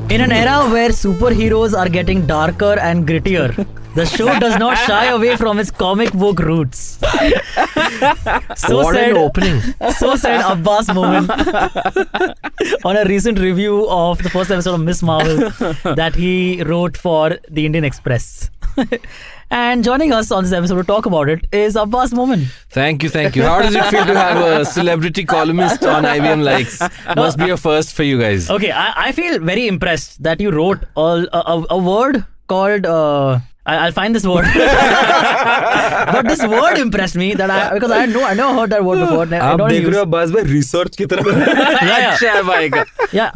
In an era where superheroes are getting darker and grittier, the show does not shy away from its comic book roots. What an opening. So said Abbas Moment on a recent review of the first episode of Miss Marvel that he wrote for the Indian Express. And joining us on this episode to talk about it is Abbas Moment. Thank you. How does it feel to have a celebrity columnist on IVM Likes? Must be a first for you guys. Okay, I feel very impressed that you wrote a word called... I'll find this word. But this word impressed me because I never heard that word before. आप देख रहे हो बस भाई research की तरफ अच्छा है भाई का. Yeah,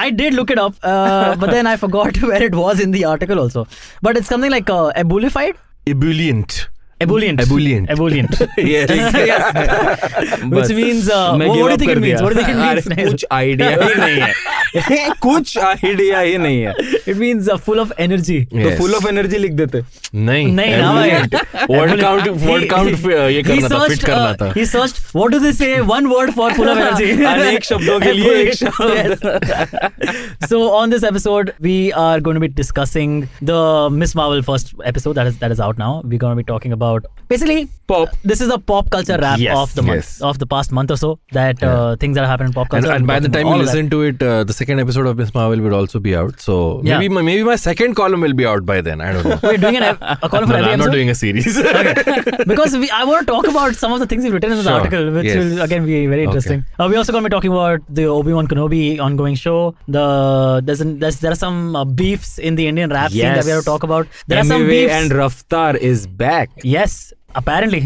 I did look it up, but then I forgot where it was in the article also. But it's something like ebullient. Ebullient. yes. Which means what do you think it means? What do you think it means? कुछ idea ही नहीं है. कुछ idea ही नहीं है. It means full of energy. तो full of energy लिख देते. नहीं ना भाई. Word count ये करना था, fit करना था. He searched what do they say one word for full of energy. अनेक शब्दों के लिए एक शब्द. So on this episode we are going to be discussing the Miss Marvel first episode that is out now. We're going to be talking about basically pop. This is a pop culture wrap of the month, of the past month or so, that things that happen in pop culture. And by the time you listen to it, the second episode of Miss Marvel will also be out. So maybe my second column will be out by then. I don't know. We're doing a column for every episode? I'm not doing a series. Okay. Because I want to talk about some of the things you've written in this article, which will again be very interesting. We're also going to be talking about the Obi Wan Kenobi ongoing show. There are some beefs in the Indian rap scene that we have to talk about. There are some beefs. And Raftar is back. Yes. Apparently.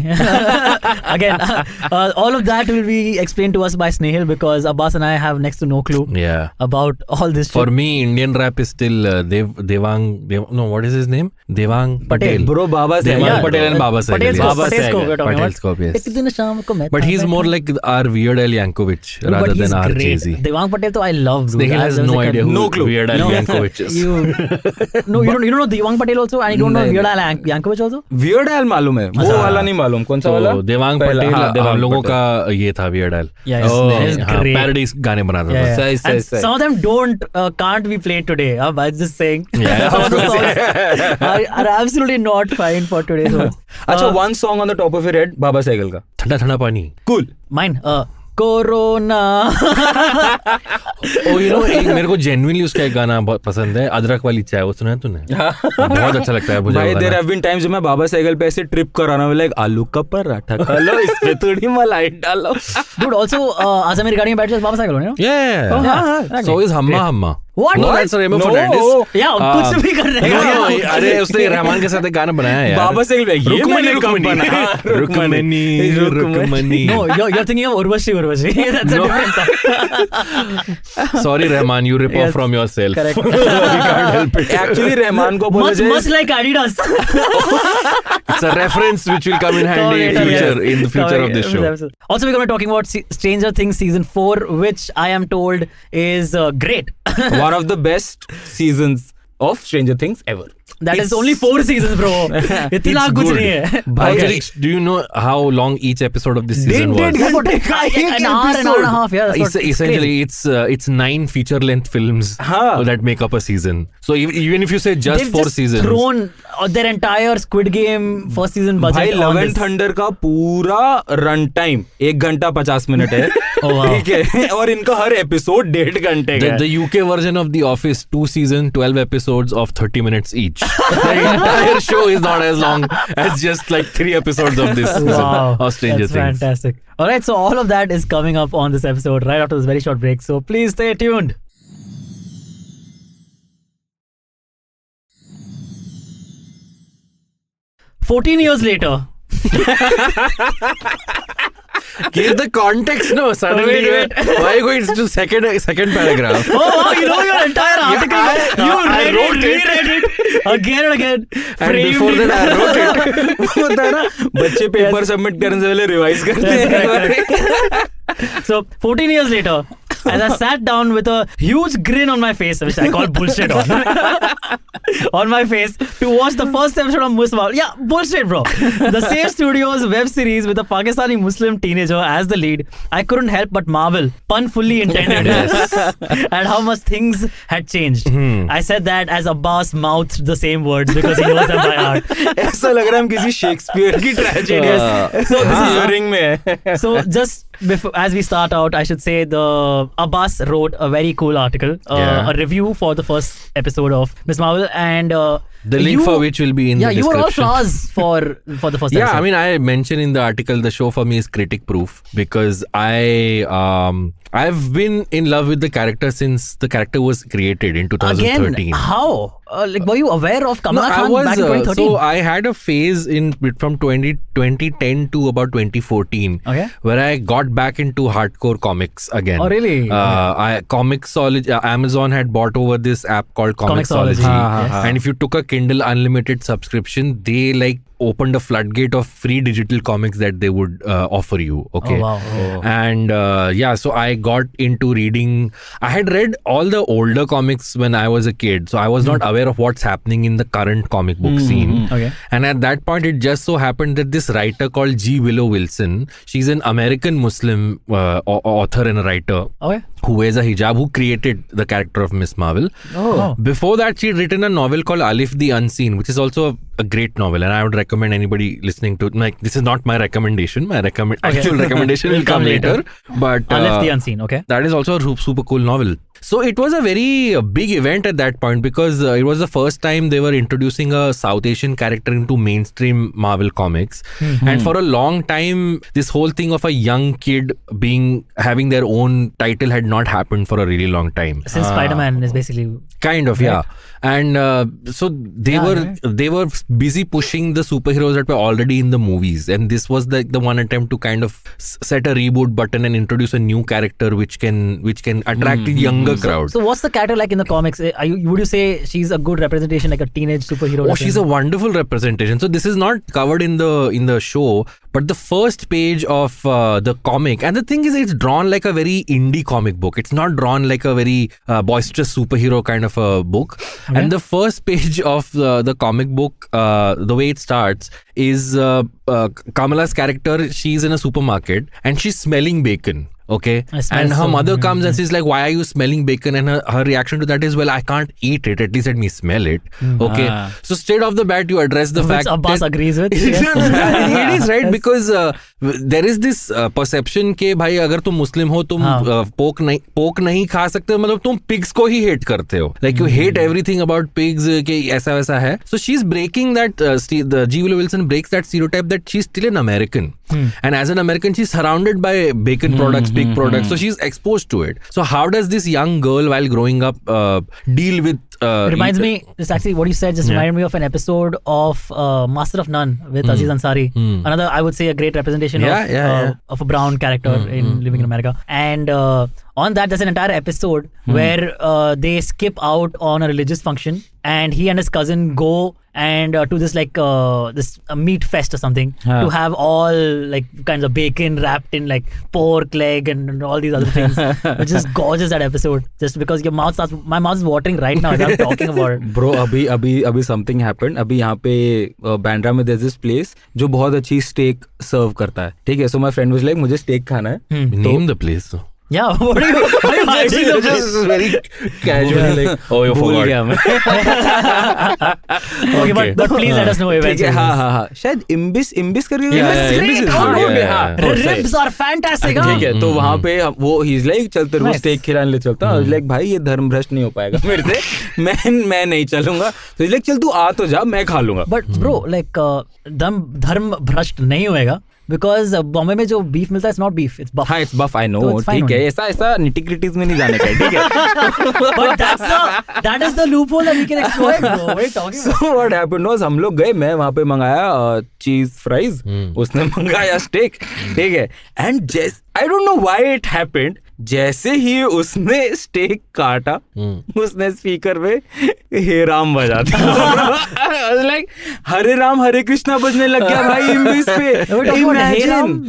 Again, all of that will be explained to us by Snayhil because Abbas and I have next to no clue about all this For shit. me, Indian rap is still what is his name? Devang Patel. Bro, Baba Devang Patel and Baba Sehgal. Patel's cop, yes. But he's more like our Weird Al Yankovic rather than our Jay-Z. Devang Patel, I love. Snayhil has no idea who Weird Al Yankovic is. You don't know Devang Patel also, and you don't know Weird Al Yankovic also? Weird Al मालूम है. वो वाला नहीं मालूम. कौन सा वाला? देवांग पटेल हम लोगों का ये था Weird Al. पैरोडी गाने बनाता था. Some of them can't be played today. I'm just saying. Some of the songs are absolutely not fine for today's ones. अच्छा, one song on the top of your head, बाबा सहगल का. ठंडा पानी. Cool. Mine. Corona. मेरे को genuinely उसका एक गाना बहुत पसंद है, अदरक वाली चाय. वो सुना है तूने? बहुत अच्छा लगता है मुझे. भाई देयर हैव बीन टाइम्स मैं बाबा सहगल पे ऐसे ट्रिप कराना लाइक आलू का पराठा खा लो, इस पे थोड़ी मलाई डालो. Dude, also आज मेरी गाड़ी में बैठ जाए बाबा सहगल हो. Yeah. So is Hamma. What? No, that's Raymond Fernandez. Yeah, कुछ भी कर रहे हैं. अरे उसने रहमान के साथ एक गाना बनाया है यार. बाबा सहगल ये मैंने Rukmani. No, you're thinking of Urvashi. That's a different song. Sorry Rahman, you rip off from yourself. Correct. We can't help it. Actually Rahman को बोला जाए. Much like Adidas. It's a reference which will come in handy in the future of this show. Also, we're going to be talking about Stranger Things season 4, which I am told is great. One of the best seasons of Stranger Things ever. That is only 4 seasons, bro. इतना कुछ नहीं है. Antariksh, do you know how long each episode of this season was? An hour and a half. Yeah, Essentially, it's 9 feature-length films that make up a season. So even if you say just 4 seasons, they've thrown their entire Squid Game first season budget. भाई Love and Thunder का पूरा run time 1 घंटा 50 minute है. ठीक है. और इनका हर episode 1.5 घंटे का. The UK version of The Office, 2 seasons, 12 episodes of 30 minutes each. The entire show is not as long as just like 3 episodes of this season of Stranger Things. Fantastic. All right, so all of that is coming up on this episode right after this very short break. So please stay tuned. "14 years later." Give the context, no. Suddenly, wait. Why are you going to second paragraph? Oh, wow, you know your entire article. You reread it again and again. And before that, I wrote it. होता है ना, बच्चे paper submit करने से पहले revise करते हैं. So, 14 years later. as I sat down with a huge grin on my face, which I call bullshit on my face, to watch the first episode of Muslim. Yeah, bullshit, bro. The Safe Studios web series with a Pakistani Muslim teenager as the lead. I couldn't help but marvel, pun fully intended, at how much things had changed. I said that as Abbas mouthed the same words because he knows them by heart. ऐसा लग रहा है हम किसी Shakespeare की tragedy So this is hearing में. So just before, as we start out, I should say the Abbas wrote a very cool article, a review for the first episode of Miss Marvel, and the link for which will be in the description. You were all flowers for the first episode. Yeah, I mean, I mentioned in the article, the show for me is critic proof because I've been in love with the character since the character was created in 2013. Again, how? Were you aware of Kamala Khan back in 2013? So I had a phase from 2010 to about 2014 where I got back into hardcore comics again. Oh, really? Comixology, Amazon had bought over this app called Comixology. And if you took a Kindle Unlimited subscription, they opened a floodgate of free digital comics that they would offer you. Okay. Oh, wow. And so I got into reading. I had read all the older comics when I was a kid, so I was not aware of what's happening in the current comic book scene. Okay. And at that point, it just so happened that this writer called G. Willow Wilson, she's an American Muslim author and a writer. Okay. Who wears a hijab, who created the character of Miss Marvel. Oh. Before that, she'd written a novel called Alif the Unseen, which is also a great novel, and I would recommend anybody listening to it. This is not my recommendation. My actual recommendation will come later. But Alif the Unseen, okay. That is also a super cool novel. So it was a very big event at that point because it was the first time they were introducing a South Asian character into mainstream Marvel comics. And for a long time, this whole thing of a young kid having their own title had not happened for a really long time. Since Spider-Man is basically... Kind of, yeah. And so they were busy pushing the superheroes that were already in the movies, and this was the one attempt to kind of set a reboot button and introduce a new character which can attract a younger crowd. So what's the character like in the comics? Would you say she's a good representation, like a teenage superhero? Oh, she's a wonderful representation. So this is not covered in the show, but the first page of the comic, and the thing is, it's drawn like a very indie comic book. It's not drawn like a very boisterous superhero kind of a book. Okay. And the first page of the comic book, the way it starts is Kamala's character. She's in a supermarket and she's smelling bacon. Okay, and her mother comes and she's like, "Why are you smelling bacon?" And her reaction to that is, "Well, I can't eat it. At least let me smell it." Okay, so straight off the bat, you address the fact Abbas agrees with. It is right, because there is this perception के भाई अगर तुम मुस्लिम हो तुम पोक नहीं खा सकते, मतलब तुम pigs को ही hate करते हो. Like you hate everything about pigs कि ऐसा वैसा है. So she's breaking that. The G. Willow Wilson breaks that stereotype that she's still an American, and as an American, she's surrounded by bacon products. Big products, so she's exposed to it. So how does this young girl, while growing up, deal with it reminds me, just actually what you said just reminded me of an episode of Master of None with Aziz Ansari. Another, I would say, a great representation of a brown character in living in America. And on that, there's an entire episode where they skip out on a religious function, and he and his cousin go and to this this meat fest or something to have all kinds of bacon wrapped in pork leg and all these other things, which is gorgeous, that episode. Just because my mouth is watering right now as I'm talking about it. Bro, अभी something happened. अभी यहाँ पे Bandra में there's this place जो बहुत अच्छी steak serve करता है. ठीक है, so my friend was like, मुझे steak खाना है. Name the place. Yeah, what are you mentioning? Just very casually oh, you forgot. Okay, but please let us know eventually. हाँ. शायद इम्बिस करके. Ribs are fantastic. ठीक है, तो वहाँ पे वो he's like, चल तेरे को steak खिलाने ले चलता हूँ. like, भाई ये धर्म भ्रष्ट नहीं हो पाएगा मेरे से. मैं नहीं चलूंगा. तो he's like, चल तू आ तो जा, मैं खा लूंगा. But bro, धर्म भ्रष्ट नहीं होएगा. Because बॉम्बे में जो बीफ मिलता है, it's not beef, it's buff. हाँ, it's buff, I know. ठीक है, ऐसा nitty-gritties में नहीं जाने का, ठीक है. But that is the loophole that we can exploit, bro. What are you talking about? So what happened was, हम लोग गए, मैं वहाँ पे मंगाया चीज फ्राइज, उसने मंगाया स्टेक, ठीक है. And I don't know why it happened. जैसे ही उसने स्टेक काटा उसने स्पीकर पे हे राम बजा दिया। लाइक हरे राम हरे कृष्णा बजने लग गया भाई इंग्लिश पे। नहीं हरे राम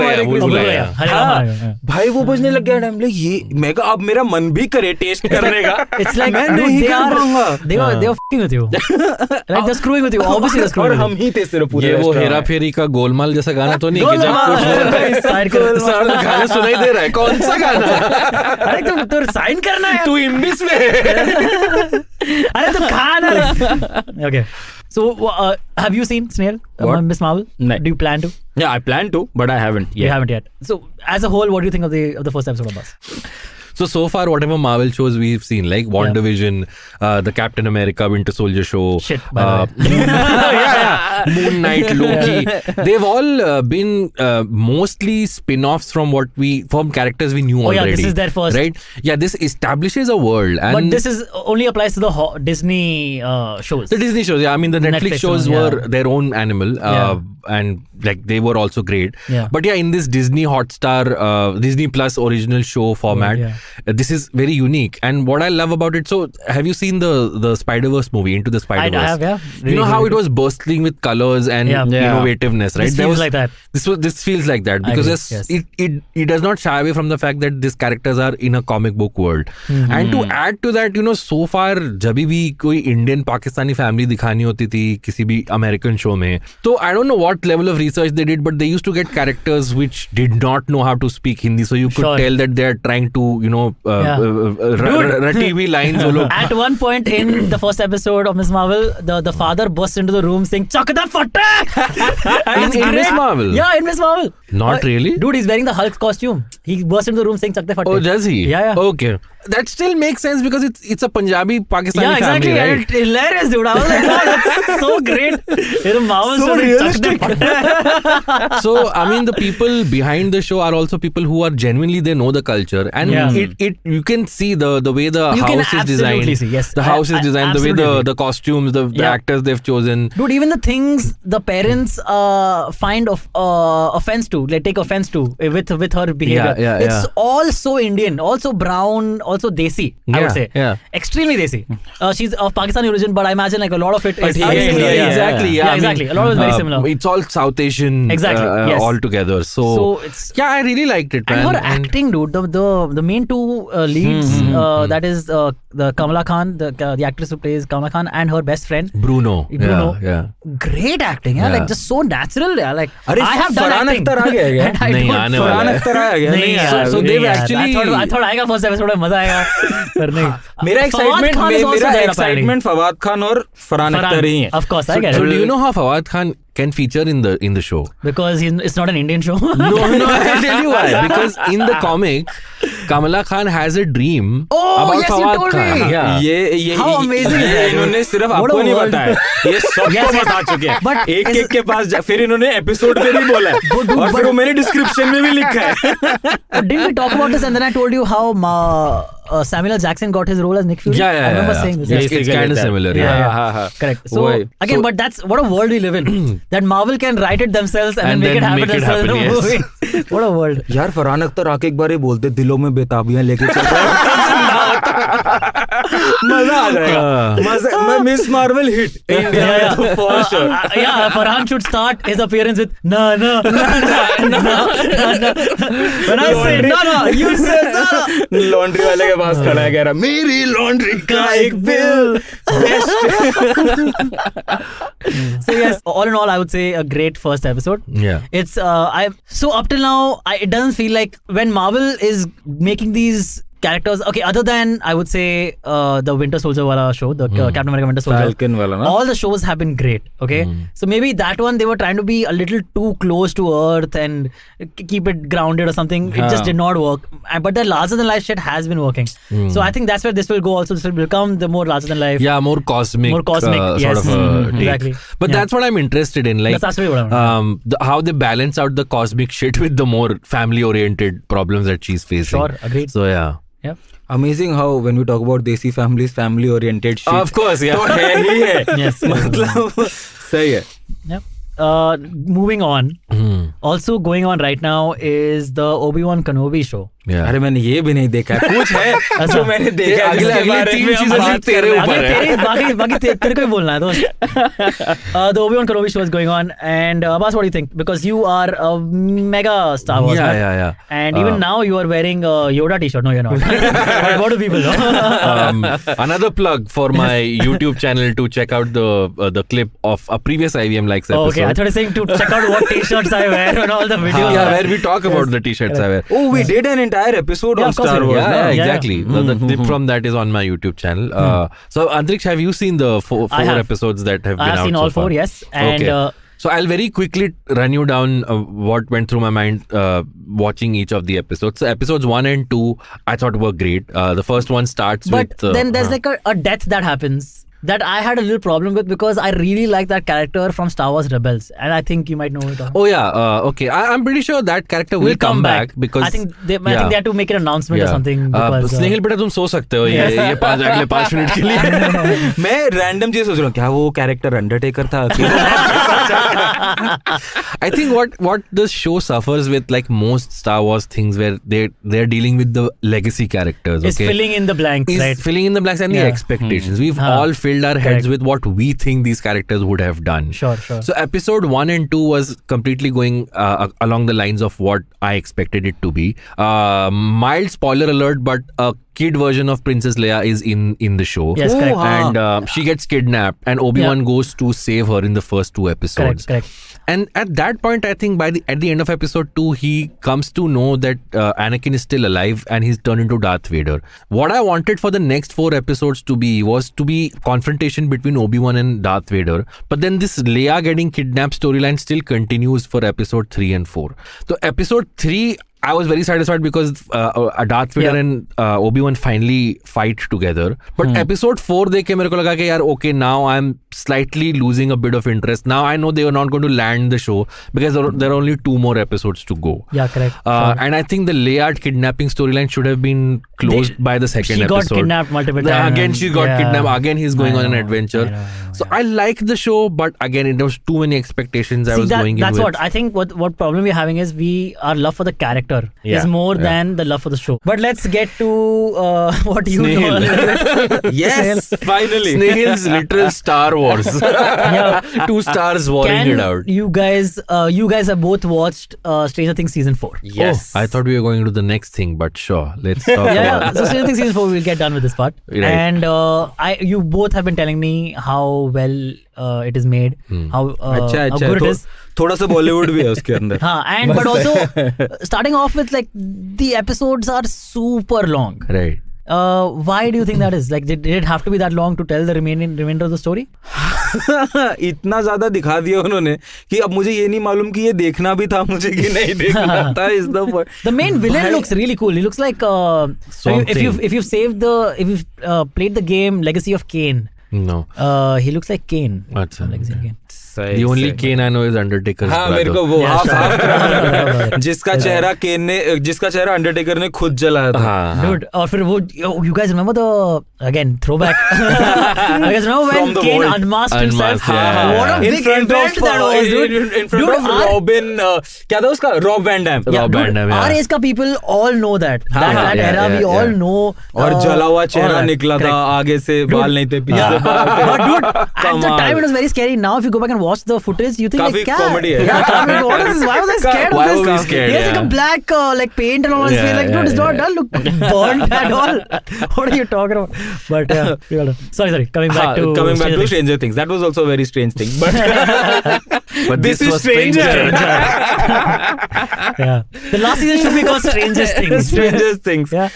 हरे कृष्णा भाई वो बजने लग गया। टाइम ये मैं कहा अब मेरा मन भी करे टेस्ट करने का। It's like मैं नहीं कर पाऊंगा। they were fucking with you. Like they're screwing with you. Obviously they're screwing और with हम ही थे सिर्फ पूरे। ये वो हेरा फेरी का गोलमाल जैसा गाना तो नहीं कि जब कुछ हो रहा है सारा गाना सुनाई दे रहा है? कौन सा गाना? अरे तो साइन करना है तू इंग्लिश में। अरे तो खाना। Okay. So have you seen Snayhil? Miss Marvel? No. Do you plan to? Yeah, I plan to, but I haven't yet. You haven't yet. So as a whole, what do you think of the first episode of Abbas? So far, whatever Marvel shows we've seen, like WandaVision, the Captain America Winter Soldier show, Shit, by the way. Moon Knight, Loki, they've all been mostly spin-offs from characters we knew already. Yeah, this is their first. Right? Yeah, this establishes a world. And but this is only applies to the Disney shows. The Disney shows, yeah. I mean, the Netflix shows were their own animal. And like they were also great. Yeah. But yeah, in this Disney Hotstar, Disney Plus original show format, this is very unique. And what I love about it, so have you seen the Spider-Verse movie, Into the Spider-Verse? I have, yeah. Really, you know how it was bustling with colors and innovativeness, right? This feels like that. This feels like that because it does not shy away from the fact that these characters are in a comic book world. Mm-hmm. And to add to that, so far जब भी कोई Indian Pakistani family दिखानी होती थी किसी भी American show में, तो I don't know what level of research they did, but they used to get characters which did not know how to speak Hindi, so you could tell that they're trying to TV lines. At one point in the first episode of Miss Marvel, the father bursts into the room saying "Chak the fatte!" in Miss Marvel? Yeah, in Miss Marvel. Not really? Dude, he's wearing the Hulk costume. He bursts into the room saying "Chak the fatte." Oh, does he? Yeah. Okay. That still makes sense because it's a Punjabi Pakistani family, right? And it's hilarious, dude. I was like, wow, that's so great. Marvel so realistic. So I mean, the people behind the show are also people who are genuinely, they know the culture, and it you can see the way the house is designed. See, yes. The house is designed, the way the costumes, the actors they've chosen. Dude, even the things the parents find offense to, like take offense to with her behavior. It's all so Indian, also brown, also desi, I would say. Yeah. Extremely desi. She's of Pakistani origin, but I imagine like a lot of it is exactly. A lot of it is very similar. It's all South Asian all together. So it's I really liked it, man. And her acting, dude. The main two leads, that is the Kamala Khan, the actress who plays Kamala Khan, and her best friend Bruno. Great acting, like just so natural. Like I have done acting. So they've actually. I thought आएगा first episode में मजा आएगा पर नहीं. मेरा excitement Fawad Khan और फरहान अख्तर ही है. Of course, I get it. So do you know how Fawad Khan can feature in the show? Because it's not an Indian show. No, I'll tell you why. Because in the comic, Kamala Khan has a dream about Fawad Khan. ये How amazing is that? इन्होंने सिर्फ आपको नहीं बताया, ये सबको बता चुके हैं. But एक के पास फिर इन्होंने एपिसोड पे भी बोला है और फिर वो मैंने डिस्क्रिप्शन में भी लिखा है. Didn't we talk about this and then I told you how Samuel L. Jackson got his role as Nick Fury? I remember saying this. It's kind of similar. Correct. So again, but that's what a world we live in. That Marvel can write it themselves and then make it happen themselves in a movie. What a world. यार फरहान अख्तर आके एक बार ही बोलते दिलों में बेताबियां लेके चल रहा है. मजा आ जाएगा. Miss Marvel hit India for sure. Farhan should start his appearance with no. When I say no, you say no. Laundry वाले के पास खड़ा है, कह रहा मेरी लॉन्ड्री का एक bill. So yes, all in all, I would say a great first episode. Yeah. It's so up till now, it doesn't feel like when Marvel is making these characters, okay, other than I would say the Winter Soldier wala show, the Captain America Winter Soldier, Falcon wala, na? All the shows have been great. Okay, so maybe that one they were trying to be a little too close to Earth and keep it grounded or something. It just did not work. But the larger than life shit has been working. So I think that's where this will go. Also, this will become the more larger than life. Yeah, more cosmic yes. sort of take. Exactly. But that's what I'm interested in. Like that's really what I'm how they balance out the cosmic shit with the more family-oriented problems that she's facing. Sure, agreed. So yeah. Amazing how when we talk about Desi families, family oriented shit. Of course, yeah. तो है ही है. Yes. मतलब सही है. Yep. moving on. Also going on right now is the Obi Wan Kenobi show. Yeah. अरे मैंने ये भी नहीं देखा है, कुछ है जो मैंने देखा है अगले जिसके बारे 3 में हम चीजें बात कर तेरे रहे हैं। ऊपर है। बाकी तेरे को ही बोलना है दोस्त. The Obi Wan Kenobi show is going on, and Abbas, what do you think? Because you are a mega Star Wars fan. Yeah. And even now you are wearing a Yoda t-shirt. No, you're not. But what do people know? Another plug for my YouTube channel to check out the clip of a previous IVM Likes episode. Okay, I thought you were saying to check out what t-shirts I wear and all the videos. Yeah, where we talk about the t-shirts I wear. Oh, we did an entire episode Yeah, on of course Star we did. Wars. Yeah, no? exactly. The clip from that is on my YouTube channel. So, Antariksh, have you seen the four I have. episodes that have been I have out seen so all far? 4, yes. And Okay. So I'll very quickly run you down what went through my mind watching each of the episodes. So episodes 1 and 2 I thought were great. The first one starts but with... then there's like a death that happens that I had a little problem with, because I really like that character from Star Wars Rebels, and I think you might know it. Oh yeah, okay. I'm pretty sure that character will come back because I think they have to make an announcement or something. Because, Snayhil बेटा तुम सो सकते हो ये अगले 5 minute के लिए. मैं random चीज सोच रहा हूँ, क्या वो कैरेक्टर अंडरटेकर था? I think what the show suffers with, like most Star Wars things, where they're dealing with the legacy characters. It's filling in the blanks, right? Filling in the blanks and the expectations. We've all filled our heads with what we think these characters would have done. Sure. So episode 1 and 2 was completely going along the lines of what I expected it to be. Mild spoiler alert, but a kid version of Princess Leia is in the show. Yes, correct. And she gets kidnapped, and Obi-Wan goes to save her in the first 2 episodes. Correct. And at that point, I think at the end of episode 2, he comes to know that Anakin is still alive and he's turned into Darth Vader. What I wanted for the next 4 episodes was to be confrontation between Obi-Wan and Darth Vader. But then this Leia getting kidnapped storyline still continues for episode 3 and 4. So episode 3, I was very satisfied because Darth Vader and Obi-Wan finally fight together. But episode 4 देख के मेरे को लगा कि यार, okay, now I'm slightly losing a bit of interest. Now I know they are not going to land the show because there are only 2 more episodes to go. Yeah, correct. And I think the Leia kidnapping storyline should have been closed by the second episode. She got kidnapped multiple times. Again, she got kidnapped. Again, he's going on an adventure. So I like the show, but again, it was too many expectations I was going in with. That's what I think. What problem we're having is our love for the character is more than the love for the show. But let's get to what you know. Yes, finally. Snayhil's literal Star Wars. 2 stars warring it out. You guys have both watched Stranger Things season 4. Yes. I thought we were going to the next thing, but sure, let's talk about So Stranger Things season 4, we'll get done with this part. Right. And you both have been telling me how well it is made, how good it is. थोड़ा सा बॉलीवुड भी है उसके अंदर. And but also starting off with, like, the episodes are super long. Right. Why do you think that is? Like, did it have to be that long to tell the remainder of the story? इतना ज्यादा दिखा दिया उन्होंने कि अब मुझे ये नहीं मालूम कि ये देखना भी था मुझे कि नहीं देखना था. Is the point. The main villain looks really cool. He looks like if you've played the game Legacy of Kain. No. He looks like Kain. Achha. Legacy of Kain. The only Kain I know is Undertaker's हाँ, brother. मेरे को वो half जिसका चेहरा Undertaker ने खुद जलाया था. Dude, और फिर वो, you guys remember again throwback. You guys remember when Kain unmasked himself? What a big event that was, dude. In front of Robin, क्या था उसका? Rob Van Dam. Our age का people all know that. That era we all know. और जला हुआ चेहरा निकला था, आगे से बाल नहीं थे, पीछे से बाल थे. But dude, at the time it was very scary. Now if you go back and watch the footage, you think काफी like, comedy है. Yeah, what is this? Why was I scared Why of this? were we scared? He has like a black like paint and all on his face. Like, dude, it's not done. Look burnt at all. What are you talking about? But sorry. Coming back to Stranger Things. That was also a very strange thing. But this is was Stranger. Yeah. The last season should be called Strangest Things. Strangest Things. Yeah.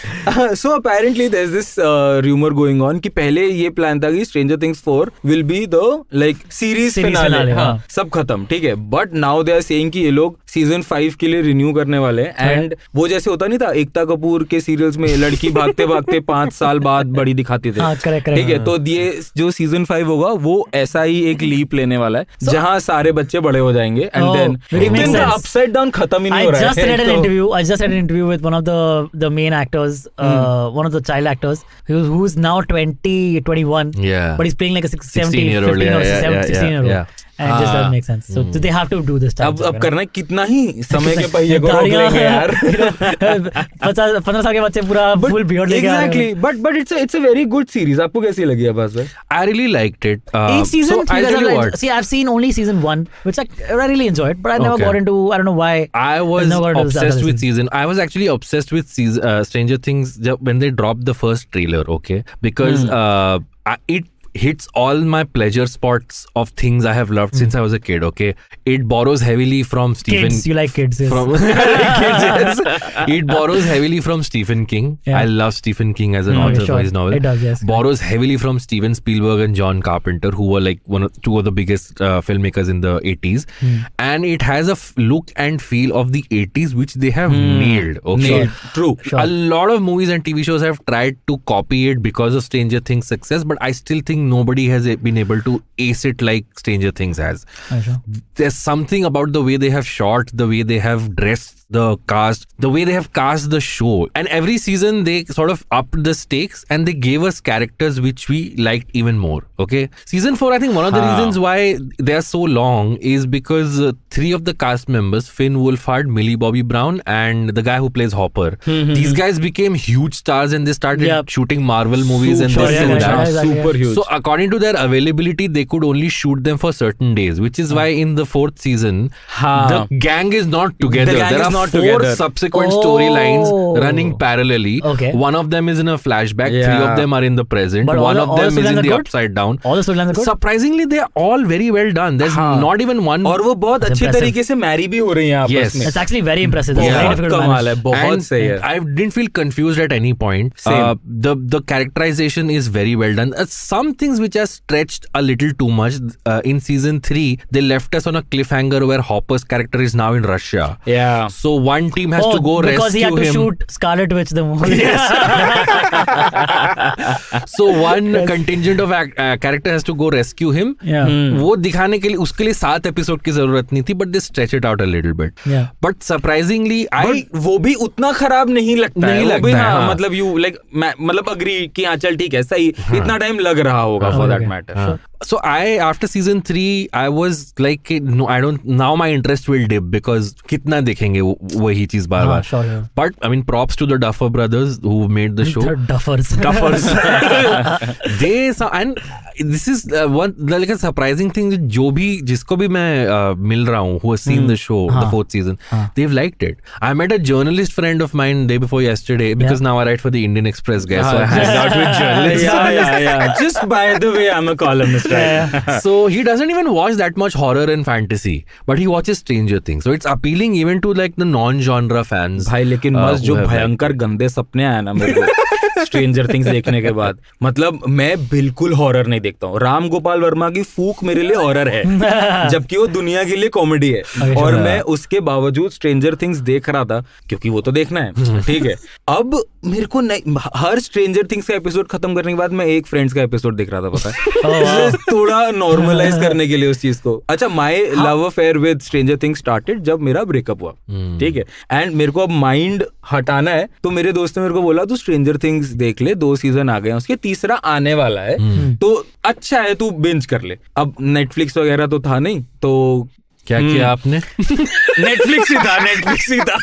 So apparently there's this rumor going on कि पहले ये plan था कि Stranger Things 4 will be the like series finale. हाँ, सब खत्म, ठीक है. But now they are saying कि ये लोग season 5 के लिए renew करने वाले हैं. And वो जैसे होता नहीं था एकता कपूर के सीरियल्स में लड़की भागते भागते 5 साल बाद बड़ी दिखाते थे, ठीक है. तो ये जो season 5 होगा वो ऐसा ही एक लीप लेने वाला है जहाँ सारे बच्चे बड़े हो जाएंगे. And then एकदम का upside down खत्म ही नहीं हो रहा है. I just read an interview with one of the main actors, one of the child actors who's now 21, Yeah. but he's playing like a 16-year-old, 16-year-old. and it just doesn't make sense. So they have to do this type. अब करना है कितना ही समय के पहिए को रोक लेंगे यार. 15 साल के बच्चे पूरा full beard लेके आ रहे हैं. Exactly, but it's a very good series. आपको कैसी लगी अब्बास भाई? I really liked it. Each season, so I'll tell you what. See, I've seen only season 1, which I really enjoyed, but I never got into. I don't know why. I was obsessed with season. I was actually obsessed with Stranger Things when they dropped the first trailer. Okay, because it hits all my pleasure spots of things I have loved since I was a kid. Okay, it borrows heavily from Stephen. Kids, you like kids? Yes. From kids, yes. It borrows heavily from Stephen King. Yeah. I love Stephen King as an author for his novel. It does, yes. Borrows heavily from Steven Spielberg and John Carpenter, who were like two of the biggest filmmakers in the 80s. And it has a look and feel of the 80s, which they have nailed. Okay, Nailed. True. Sure. A lot of movies and TV shows have tried to copy it because of Stranger Things' success, but I still think nobody has been able to ace it like Stranger Things has. Sure. There's something about the way they have shot, the way they have dressed the cast, the way they have cast the show. And every season they sort of upped the stakes and they gave us characters which we liked even more. Okay. Season 4, I think one of the reasons why they are so long is because 3 of the cast members, Finn Wolfhard, Millie Bobby Brown, and the guy who plays Hopper, these guys became huge stars and they started shooting Marvel movies and this and that. Super huge. So according to their availability, they could only shoot them for certain days, which is why in the 4th season, the gang is not together. There are 4 subsequent storylines running parallelly. Okay. One of them is in a flashback. 3 of them are in the present. But one all of them the is in the good? upside down. All the storylines are good? Surprisingly, they are all very well done. There's not even one. और वो बहुत अच्छे तरीके से Mary भी हो रही हैं आपस में. It's actually very impressive. That's very difficult to manage. बहुत सही है. I didn't feel confused at any point. The characterization is very well done. Some things which are stretched a little too much. In season 3, they left us on a cliffhanger where Hopper's character is now in Russia. Yeah. So one team has to go because rescue him. Because he had to shoot Scarlet Witch the movie. Yes. So one contingent of character has to go rescue him. Yeah. वो दिखाने के लिए उसके लिए 7 episode की जरूरत नहीं थी, but they stretch it out a little bit. Yeah. But surprisingly, वो भी उतना खराब नहीं लगता है. लगता है. हाँ, मतलब you like मतलब agree कि हाँ चल ठीक है सही इतना टाइम लग रहा होगा for that matter. So after season 3, I was like, no, I don't. Now my interest will dip because कितना देखेंगे वही चीज बार बार. Sure. But I mean, props to the Duffer brothers who made the show. The Duffers. And this is like a surprising thing. जिसको भी मैं मिल रहा हूँ, who has seen the show, the 4th season, they've liked it. I met a journalist friend of mine day before yesterday because now I write for the Indian Express, guys. So I hang out with journalists. Yeah. Just by the way, I'm a columnist. Right? So he doesn't even watch that much horror and fantasy, but he watches Stranger Things. So it's appealing even to like the non-genre fans. भाई लेकिन मस्त जो भयंकर गंदे सपने आए ना मेरे को स्ट्रेंजर थिंग्स देखने के बाद, मतलब मैं बिल्कुल हॉरर नहीं देखता हूँ. राम गोपाल वर्मा की फूक मेरे लिए हॉरर है जबकि वो दुनिया के लिए कॉमेडी है. और मैं उसके बावजूद स्ट्रेंजर थिंग्स देख रहा था क्योंकि वो तो देखना है. ठीक है, अब मेरे को हर स्ट्रेंजर थिंग्स का एपिसोड खत्म करने के बाद मैं एक फ्रेंड्स का एपिसोड देख रहा था, पता है. थोड़ा नॉर्मलाइज करने के लिए उस चीज को. अच्छा, my love affair with stranger things started जब मेरा ब्रेकअप हुआ. ठीक है, एंड मेरे को अब माइंड हटाना है तो मेरे दोस्त ने मेरे को बोला तू स्ट्रेंजर थिंग्स देख ले, 2 सीजन आ गए हैं उसके, 3रा आने वाला है तो अच्छा है तू बिंज कर ले. अब नेटफ्लिक्स वगैरह तो था नहीं तो क्या किया आपने? नेटफ्लिक्स ही था.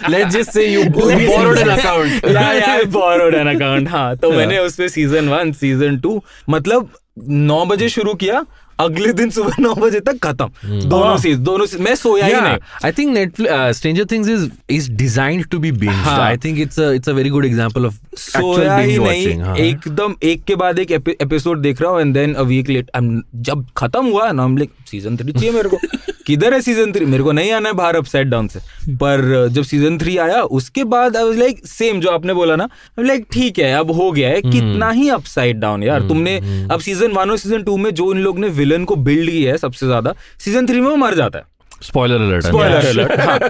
Let's just say you borrowed an account. I borrowed an account. हाँ, तो मैंने उसमें सीजन 1 सीजन 2 मतलब 9 बजे शुरू किया, अगले दिन सुबह 9 बजे तक खत्म. दोनों सीजन मैं सोया ही नहीं. I think Stranger Things is designed to be binged. I think it's a very good example of actual binge watching. एकदम एक के बाद एक एपिसोड देख रहा हूँ and then a week later जब खत्म हुआ ना, हम लाइक सीजन 3 चाहिए मेरे को. किधर है सीजन 3? मेरे को नहीं आना है बाहर अपसाइड डाउन से. पर जब सीजन 3 आया उसके बाद आई वाज लाइक सेम जो आपने बोला ना, लाइक ठीक है अब हो गया है. कितना ही अपसाइड डाउन यार. तुमने अब सीजन 1 और सीजन 2 में जो इन लोग ने विलन को बिल्ड किया है सबसे ज्यादा, सीजन 3 में वो मर जाता है. Spoiler alert.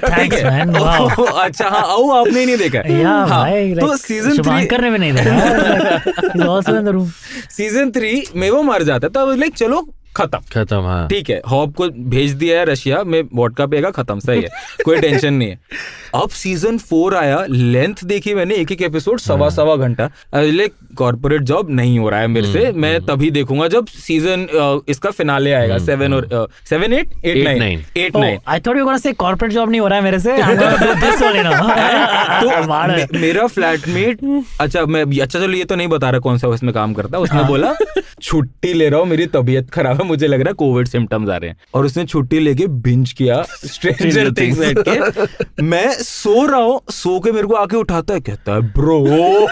Thanks man. Wow. अच्छा हाँ, आपने ही नहीं देखा है. तो सीजन 3 करने में नहीं देखा. He's also in the room. Season 3 में वो मर जाता है तो लाइक चलो खत्म। हाँ ठीक है, हॉब को भेज दिया है रशिया में, वोडका पिएगा, खत्म, सही है, कोई टेंशन नहीं है। अब सीजन 4 आया, लेंथ देखी मैंने, एक एपिसोड सवा घंटा। लाइक कॉर्पोरेट जॉब नहीं हो रहा है मेरे से, मैं तभी देखूंगा जब सीजन इसका फिनाले आएगा। 7 और 7 8 8 9 I thought you gonna say corporate job नहीं हो रहा है मेरे से। तो मेरा फ्लैटमेट, अच्छा चलो ये तो नहीं बता रहा कौन सा उसमें काम करता है, उसने बोला छुट्टी ले रहा हूँ, मेरी तबीयत खराब है, मुझे लग रहा है कोविड सिम्टम्स आ रहे हैं, और उसने छुट्टी लेके बिंज किया स्ट्रेंजर थिंग्स बैठ के। मैं सो रहा हूँ, सो के मेरे को आके उठाता है, कहता है ब्रो,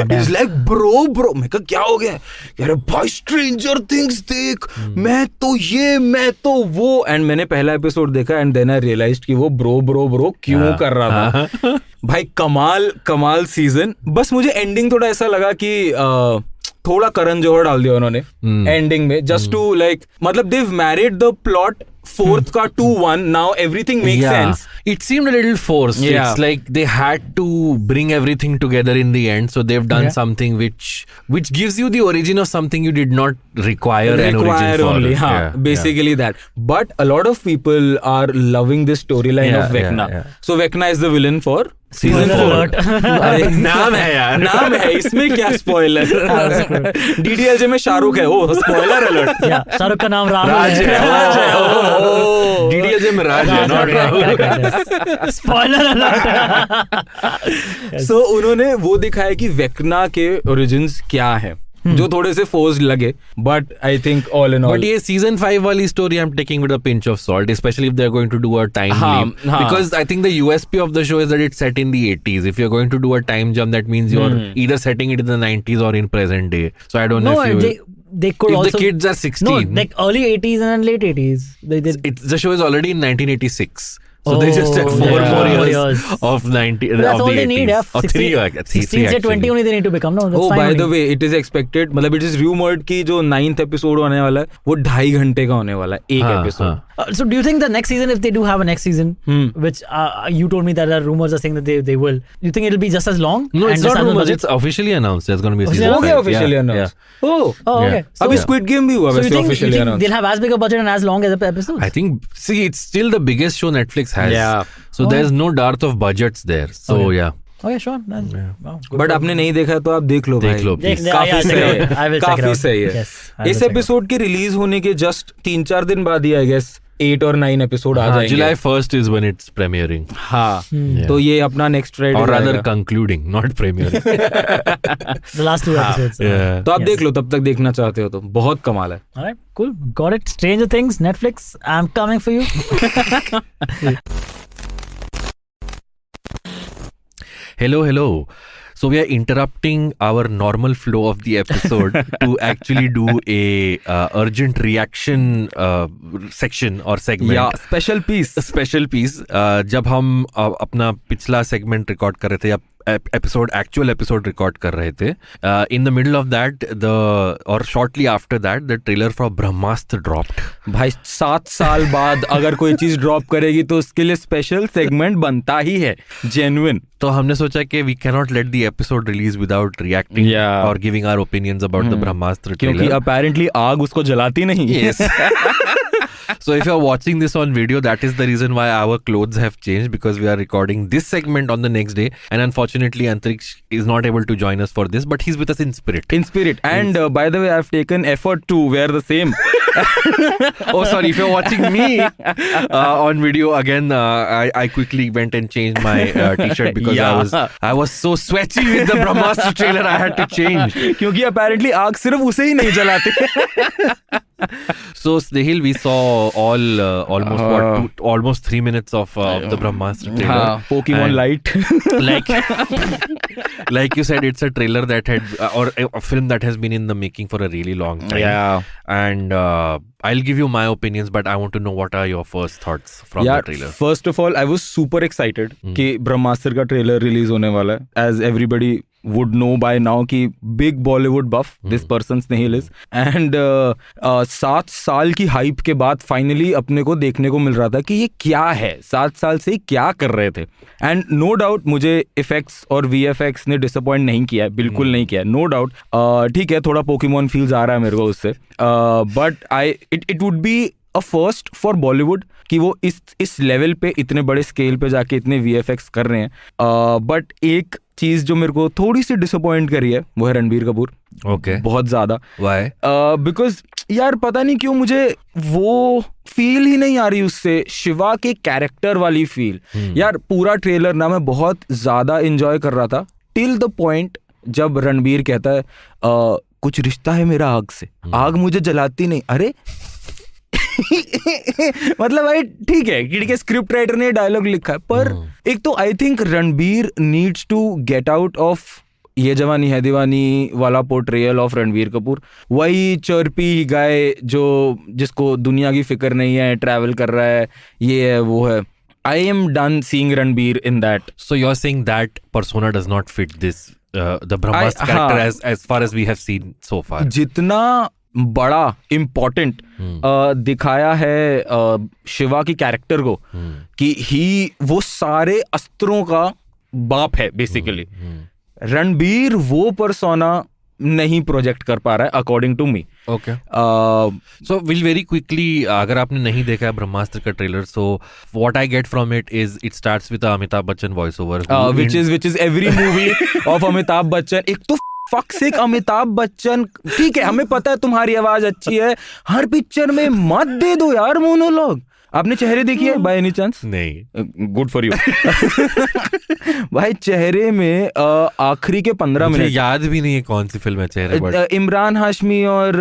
He's like bro मैं कहा क्या हो गया, कह रहे भाई स्ट्रेंजर थिंग्स देख, मैं तो वो, एंड मैंने पहला एपिसोड देखा एंड देन आई रियलाइज्ड कि वो ब्रो क्यों कर रहा था। भाई कमाल सीजन। बस मुझे एंडिंग थोड़ा ऐसा लगा कि थोड़ा करण जौहर डाल दिया उन्होंने एंडिंग में, जस्ट टू लाइक, मतलब they've married the plot 4th का 2-1, now everything makes sense. It seemed a little forced. Yeah. It's like they had to bring everything together in the end, so they've done something which gives you the origin of something you did not require an origin for. Only, basically that. But a lot of people are loving this storyline of Vecna. So Vecna is the villain for season 4। नाम है यार, नाम है, इसमें क्या spoiler. DDLJ में शाहरुख है, ओ spoiler alert. Shahrukh का नाम राज है। डीडीएलजे में राज है, not Rahul. Spoiler alert. So उन्होंने वो दिखाया कि वेक्ना के ओरिजिन्स क्या है, जो थोड़े से फोर्स्ड लगे, but I think all in all. But ये सीजन 5 वाली story I am taking with a pinch of salt, specially if they are going to do a time leap, because I think the USP of the show is that it's set in the 80s. If you are going to do a time jump, that means you are either setting it in the 90s or in present day. So I don't know if they could if also, the kids are 16. No, like early 80s and late 80s. The show is already in 1986. So they just had 4 years of 90. That's of all the they need. 80s. Or 16 से 20 only they need to become. No, that's oh, fine. by only. the way, it is expected, मतलब it is rumored कि जो 9th episode होने वाला है वो 2.5 घंटे का होने वाला है, एक episode. So do you think the next season, if they do have a next season, which you told me that the rumors are saying that they will, you think it'll be just as long? No, it's and not rumors. It's officially announced. There's going to be a season. हो गया 5. officially announced. Oh, okay. So, अभी Squid Game भी हुआ वैसे officially you think announced. they'll have as big a budget and as long as the episodes? I think, see, it's still the biggest show Netflix has. Yeah. So there's no dearth of budgets there. So yeah. Okay, sure. Wow, but आपने नहीं देखा तो आप देख लो भाई, देख लो please. काफी सही है, काफी सही है। Yes, I will इस check it एपिसोड के रिलीज होने के जस्ट 3-4 दिन बाद ही आई गेस 8 और 9 एपिसोड आ जाएंगे। July 1st is when it's premiering. हाँ, तो ये अपना next Friday, Or rather concluding, not premiering. The last 2 episodes. Yeah. तो आप देख लो, तब तक देखना चाहते हो तो बहुत कमाल है। Alright, cool. Got it. Stranger Things, Netflix. I'm coming for you. Hello. So we are interrupting our normal flow of the episode to actually do a urgent reaction section or segment. Yeah, special piece. Special piece. जब हम अपना पिछला segment record कर रहे थे, actual episode record कर रहे थे, in the middle of that or shortly after that the trailer for Brahmastra dropped. भाई 7 साल बाद अगर कोई चीज ड्रॉप करेगी तो उसके लिए स्पेशल सेगमेंट बनता ही है, जेन्युइन। तो हमने सोचा कि we cannot let the episode release without reacting or giving our opinions about the Brahmastra trailer. क्योंकि apparently आग उसको जलाती नहीं। Yes. So if you're watching this on video, that is the reason why our clothes have changed, because we are recording this segment on the next day, and unfortunately Antariksh is not able to join us for this, but he's with us in spirit. And by the way, I've taken effort to wear the same. Oh sorry, if you're watching me on video again, I quickly went and changed my t-shirt because I was so sweaty with the Brahmastra trailer, I had to change. क्योंकि apparently आग सिर्फ उसे ही नहीं जलाते। So Snayhil, we saw almost 3 minutes of the Brahmastra trailer. Pokemon Light. like you said, it's a trailer that had or a film that has been in the making for a really long time. Yeah. And I'll give you my opinions, but I want to know what are your first thoughts from the trailer. First of all, I was super excited कि ब्रह्मास्त्र का trailer release होने वाला है, as everybody would know by now कि big Bollywood buff this person Snayhil is, and 7 साल की hype के बाद फाइनली अपने को देखने को मिल रहा था कि ये क्या है, 7 साल से क्या कर रहे थे. एंड नो डाउट मुझे इफेक्ट्स और VFX ने डिसअपॉइंट नहीं किया है, बिल्कुल नहीं किया है, नो डाउट. ठीक है, थोड़ा पोकेमॉन फील्स आ रहा है मेरे को उससे, but it would be a first for Bollywood कि वो इस लेवल पे इतने बड़े स्केल पे जाके इतने VFX कर रहे हैं. बट एक चीज जो मेरे को थोड़ी सी डिसअपॉइंट करी है वो है रणबीर कपूर. ओके. बहुत ज्यादा. व्हाई? बिकॉज यार पता नहीं क्यों मुझे वो फील ही नहीं आ रही उससे, शिवा के कैरेक्टर वाली फील. यार पूरा ट्रेलर ना मैं बहुत ज्यादा एंजॉय कर रहा था टिल द पॉइंट जब रणबीर कहता है कुछ रिश्ता है मेरा आग से, आग मुझे जलाती नहीं. अरे मतलब भाई ठीक है स्क्रिप्ट राइटर ने डायलॉग लिखा है, पर एक तो I think Ranbir needs to get out of Yeh Jawaani है दीवानी वाला पोर्ट्रेयल ऑफ रणबीर कपूर. वही चर्पी गाय जिसको दुनिया की फिक्र नहीं है, ट्रैवल कर रहा है, ये है वो है. I am done seeing Ranbir in that. So you're saying that persona does not fit this the Brahmastra character as far as we have seen so far. जितना बड़ा इम्पोर्टेंट दिखाया है शिवा की कैरेक्टर को कि वो सारे अस्त्रों का बाप है बेसिकली. रणबीर वो पर्सोना नहीं प्रोजेक्ट कर पा रहा है according to me. Okay. So will very quickly, अगर आपने नहीं देखा है ब्रह्मास्त्र का trailer, so what I get from it is it starts with Amitabh Bachchan voice over, which is every movie of Amitabh Bachchan. एक तो फक सिक अमिताभ बच्चन, ठीक है हमें पता है तुम्हारी आवाज अच्छी है, हर पिक्चर में मत दे दो यार मोनोलॉग. आपने चेहरे देखी है बाय एनी चांस? नहीं. Good for you. भाई चेहरे में आखिरी के 15 मिनट याद भी नहीं है कौन सी फिल्म है चेहरे. इमरान हाशमी और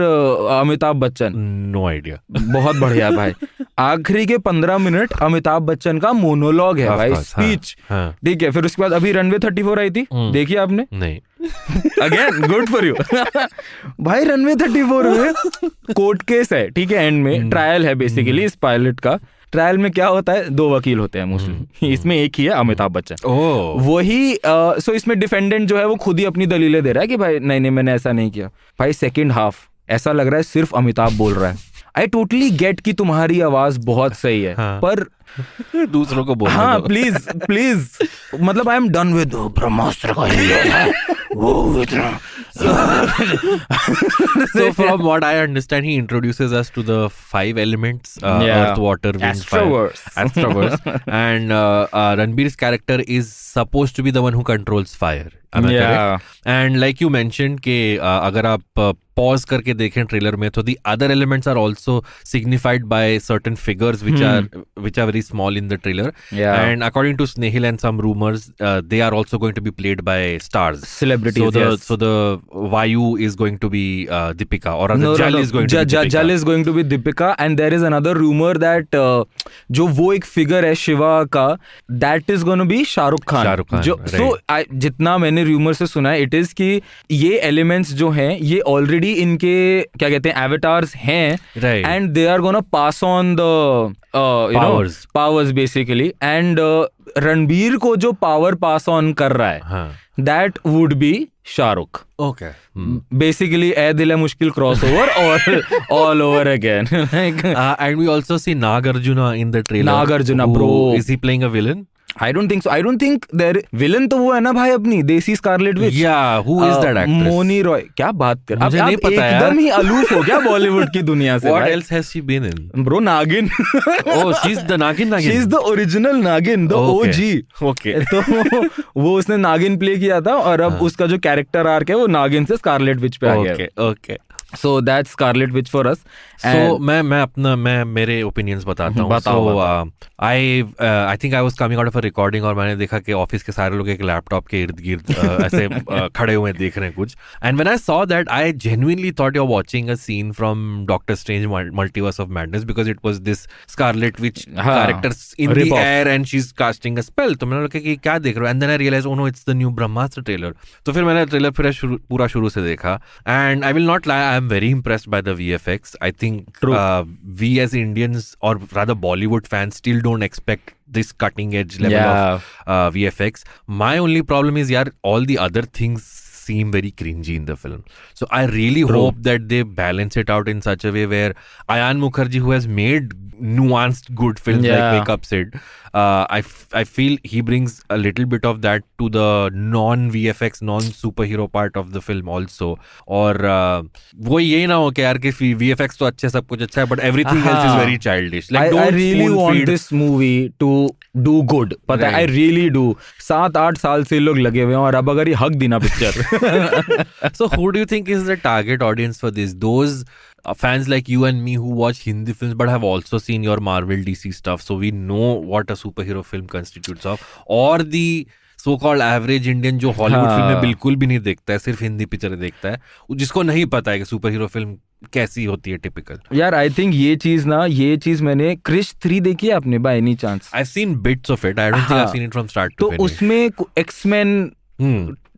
अमिताभ बच्चन. No idea. बहुत बढ़िया भाई. आखिरी के 15 मिनट अमिताभ बच्चन का मोनोलॉग है भाई, स्पीच. ठीक है, फिर उसके बाद अभी रनवे 34 आई थी, देखी आपने? नहीं. Again good for you. भाई रनवे 34 में कोर्ट केस है, ठीक है, एंड में ट्रायल है बेसिकली. इस पायलट का ट्रायल में क्या होता है, 2 वकील होते हैं मोस्टली, इसमें एक ही है अमिताभ बच्चन. वही सो इसमें डिफेंडेंट जो है वो खुद ही अपनी दलीलें दे रहा है कि भाई नहीं मैंने ऐसा नहीं किया. भाई सेकंड हाफ ऐसा लग रहा है सिर्फ अमिताभ बोल रहा है. आई टोटली गेट कि तुम्हारी आवाज बहुत सही है, पर दूसरों को बोलने हाँ दो. प्लीज मतलब आई एम डन विद ब्रह्मास्त्र का वो इतना. So from what I understand, he introduces us to the 5 elements: earth, water, wind, fire, Astroverse. And Ranbir's character is supposed to be the one who controls fire. Am I correct? And like you mentioned कि अगर आप pause करके देखें trailer में, तो the other elements are also signified by certain figures which are very small in the trailer. And according to Snayhil and some rumors, they are also going to be played by stars, celebrities. So the Vayu is going to be Deepika, or Jal is going to be Deepika. Jal is going to be Deepika, and there is another rumor that जो वो एक figure है शिवा का, that is going to be Shahrukh Khan. So जितना मैंने rumour से सुना है, इट इज कि ये एलिमेंट्स जो हैं ये ऑलरेडी इनके क्या कहते हैं एवेटार्स हैं, and they are gonna pass on the powers basically. And Ranbir को जो पावर पास ऑन कर रहा है that would be Shahrukh. Okay. Basically Ae Dil Hai Mushkil crossover और all over again. And we also see Nagarjuna in the trailer. Nagarjuna, bro. Is he playing a villain? I don't think so. I don't think there villain तो वो है ना भाई अपनी देसी Scarlet Witch. Yeah, who is that actress? Mouni Roy. क्या बात कर, मुझे नहीं पता यार. एकदम ही अलूफ हो गया बॉलीवुड की दुनिया से. What else has she been in? Bro, नागिन. Oh, she's the Nagin. She's the original नागिन, the OG. Okay. तो वो उसने नागिन प्ले किया था, और अब उसका जो कैरेक्टर आर्क है वो नागिन से स्कारलेट विच पे आ गया. Okay. So that's Scarlet Witch for us. So मैं मेरे opinions बताता हूँ. So I think I was coming out of a recording और मैंने देखा कि ऑफिस के सारे लोग एक लैपटॉप के इर्द गिर्द ऐसे खड़े हुए देख रहे हैं कुछ. And when I saw that, I genuinely thought you're watching a scene from Doctor Strange Multiverse of Madness, because it was this Scarlet Witch character in the air and she's casting a spell. तो मैंने लगा कि क्या देख रहा हूँ, and then I realized, oh no, it's the new Brahmastra trailer. तो फिर मैंने ट्रेलर पूरा शुरू से देखा, and I will not lie, I am very impressed by the VFX. I think we as Indians, or rather Bollywood fans, still don't expect this cutting edge level of VFX. My only problem is, all the other things seem very cringy in the film. So I really hope that they balance it out in such a way where Ayan Mukherjee, who has made nuanced good films like Wake Up Sid, I feel he brings a little bit of that to the non-VFX, non-superhero part of the film also. और वो ये ना हो कि यार कि VFX तो अच्छे, सब कुछ अच्छा है, but everything else is very childish. Like, I really want this movie to do good. पता है, I really do. 7-8 साल से लोग लगे हुए हैं और अब अगर ये हक देना picture. So who do you think is the target audience for this? Those fans like you and me who watch Hindi films but have also seen your Marvel DC stuff, so we know what a superhero film constitutes of, or the so-called average Indian जो Hollywood फिल्में बिल्कुल भी नहीं देखता है, सिर्फ हिंदी पिक्चरें देखता है, जिसको नहीं पता है कि सुपरहीरो फिल्म कैसी होती है टिपिकल. यार आई थिंक ये चीज मैंने क्रिश 3 देखी है आपने by any chance? I've seen bits of it. I don't think I've seen it from start to finish. तो उसमें एक्समैन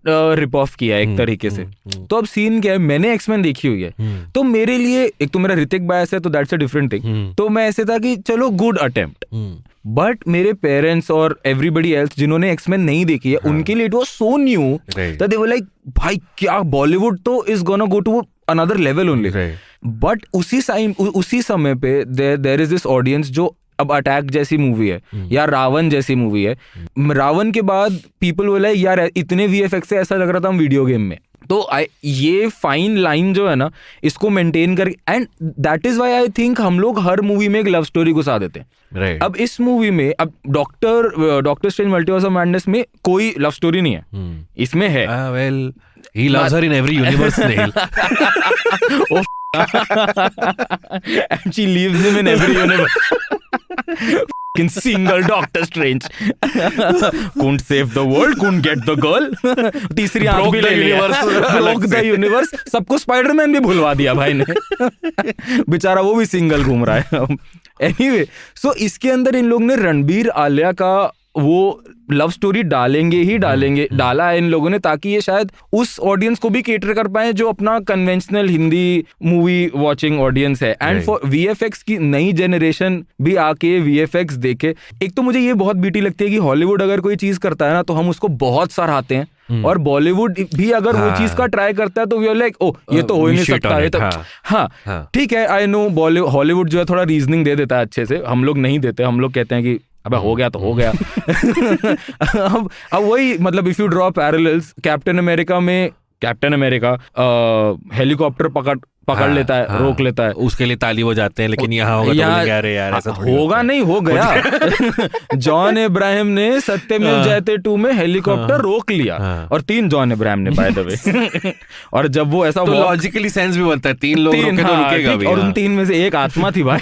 रिप ऑफ किया एक तरीके से. तो अब सीन क्या है, मैंने एक्समैन देखी हुई है, तो मेरे लिए एक तो मेरा ऋतिक बायस है, तो दैट्स अ डिफरेंट थिंग. तो मैं ऐसे था कि चलो गुड अटेम्प्ट, बट मेरे पेरेंट्स और एवरीबडी एल्स जिन्होंने एक्समैन नहीं देखी है, उनके लिए it was so new that they were like, भाई क्या बॉलीवुड तो is gonna go to another level only. But उसी समय पे देयर इज दिस ऑडियंस जो अब अटैक जैसी मूवी है या रावण जैसी मूवी है, रावण के बाद पीपल बोला यार इतने VFX से ऐसा लग रहा था हम वीडियो गेम में. तो ये फाइन लाइन जो है ना, इसको मेंटेन कर, and that is why I think हम लोग हर मूवी में एक लव स्टोरी घुसा देते हैं. अब इस मूवी में, अब doctor strange multiverse of madness में कोई लव स्टोरी नहीं है. इसमें है well, he loves her in every universe. And she leaves him in every universe. Fucking single Doctor Strange. Couldn't save the world, couldn't get the girl. तीसरी आंख भी ले लिया. Broke the universe. सबको स्पाइडरमैन भी भुलवा दिया भाई ने. बेचारा वो भी सिंगल घूम रहा है. Anyway, so इसके अंदर इन लोग ने रणबीर आलिया का वो लव स्टोरी डाला है इन लोगों ने, ताकि ये शायद उस ऑडियंस को भी केटर कर पाए जो अपना conventional Hindi movie watching audience है. एंड फॉर VFX की नई जनरेशन भी आके VFX देखे. एक तो मुझे ये बहुत बीटी लगती है कि हॉलीवुड अगर कोई चीज करता है ना तो हम उसको बहुत सराहते हैं, और बॉलीवुड भी अगर वो चीज का ट्राई करता है तो वी आर लाइक, ओ ये तो हो ही नहीं सकता है. तो हाँ ठीक है, आई नो हॉलीवुड जो है थोड़ा रीजनिंग दे देता है अच्छे से, हम लोग नहीं देते. हम लोग कहते हैं कि अबे हो गया तो हो गया. अब वही मतलब if you draw parallels, captain America helicopter पकड़ लेता है, रोक लेता है, उसके लिए ताली बजाते हैं, लेकिन यहाँ होगा तो यार ऐसा होगा नहीं, हो गया. जॉन इब्राहिम ने सत्यमेव जयते 2 में हेलीकॉप्टर रोक लिया, और 3 जॉन इब्राहिम ने बाय द वे. और जब वो ऐसा लॉजिकली सेंस भी बनता है, 3 लोग रोके तो रुकेगा भी, और उन 3 में से एक आत्मा थी भाई.